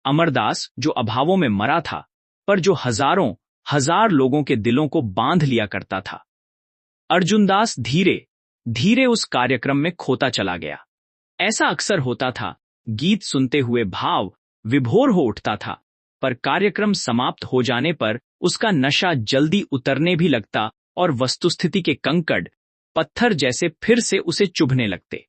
अमरदास जो अभावों में मरा था, पर जो हजारों हजार लोगों के दिलों को बांध लिया करता था। अर्जुनदास धीरे धीरे उस कार्यक्रम में खोता चला गया। ऐसा अक्सर होता था, गीत सुनते हुए भाव विभोर हो उठता था, पर कार्यक्रम समाप्त हो जाने पर उसका नशा जल्दी उतरने भी लगता और वस्तुस्थिति के कंकड़ पत्थर जैसे फिर से उसे चुभने लगते।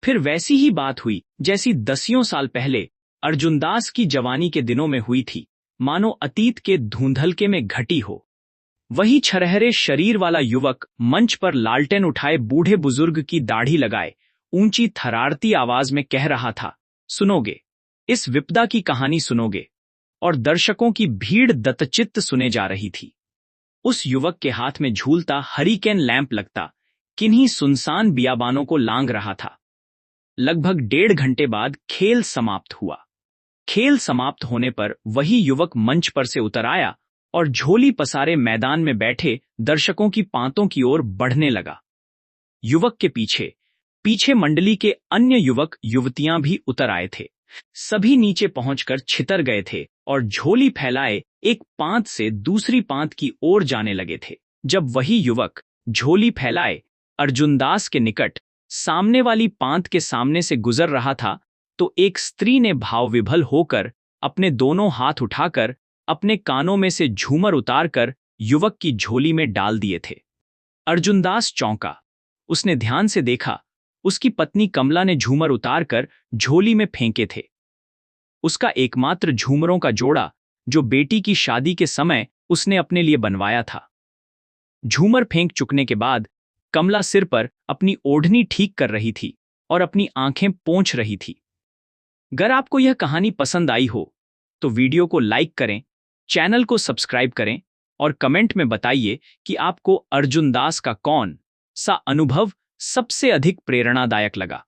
फिर वैसी ही बात हुई जैसी दसियों साल पहले अर्जुनदास की जवानी के दिनों में हुई थी, मानो अतीत के धुंधलके में घटी हो। वही छरहरे शरीर वाला युवक मंच पर लालटेन उठाए बूढ़े बुजुर्ग की दाढ़ी लगाए ऊंची थरारती आवाज में कह रहा था, सुनोगे, इस विपदा की कहानी सुनोगे। और दर्शकों की भीड़ दत्तचित्त सुने जा रही थी। उस युवक के हाथ में झूलता हरिकेन लैंप लगता किन्हीं सुनसान बियाबानों को लांग रहा था। लगभग 1.5 घंटे बाद खेल समाप्त हुआ। खेल समाप्त होने पर वही युवक मंच पर से उतर आया और झोली पसारे मैदान में बैठे दर्शकों की पांतों की ओर बढ़ने लगा। युवक के पीछे पीछे मंडली के अन्य युवक युवतियां भी उतर आए थे। सभी नीचे पहुंचकर छितर गए थे और झोली फैलाए एक पांत से दूसरी पांत की ओर जाने लगे थे। जब वही युवक झोली फैलाए अर्जुनदास के निकट सामने वाली पांत के सामने से गुजर रहा था तो एक स्त्री ने भाव विभल होकर अपने दोनों हाथ उठाकर अपने कानों में से झूमर उतारकर युवक की झोली में डाल दिए थे। अर्जुनदास चौंका। उसने ध्यान से देखा, उसकी पत्नी कमला ने झूमर उतारकर झोली में फेंके थे। उसका एकमात्र झूमरों का जोड़ा जो बेटी की शादी के समय उसने अपने लिए बनवाया था। झूमर फेंक चुकने के बाद कमला सिर पर अपनी ओढ़नी ठीक कर रही थी और अपनी आंखें पोंछ रही थी। अगर आपको यह कहानी पसंद आई हो तो वीडियो को लाइक करें, चैनल को सब्सक्राइब करें और कमेंट में बताइए कि आपको अर्जुनदास का कौन सा अनुभव सबसे अधिक प्रेरणादायक लगा।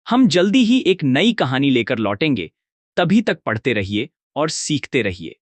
हम जल्दी ही एक नई कहानी लेकर लौटेंगे, तभी तक पढ़ते रहिए और सीखते रहिए।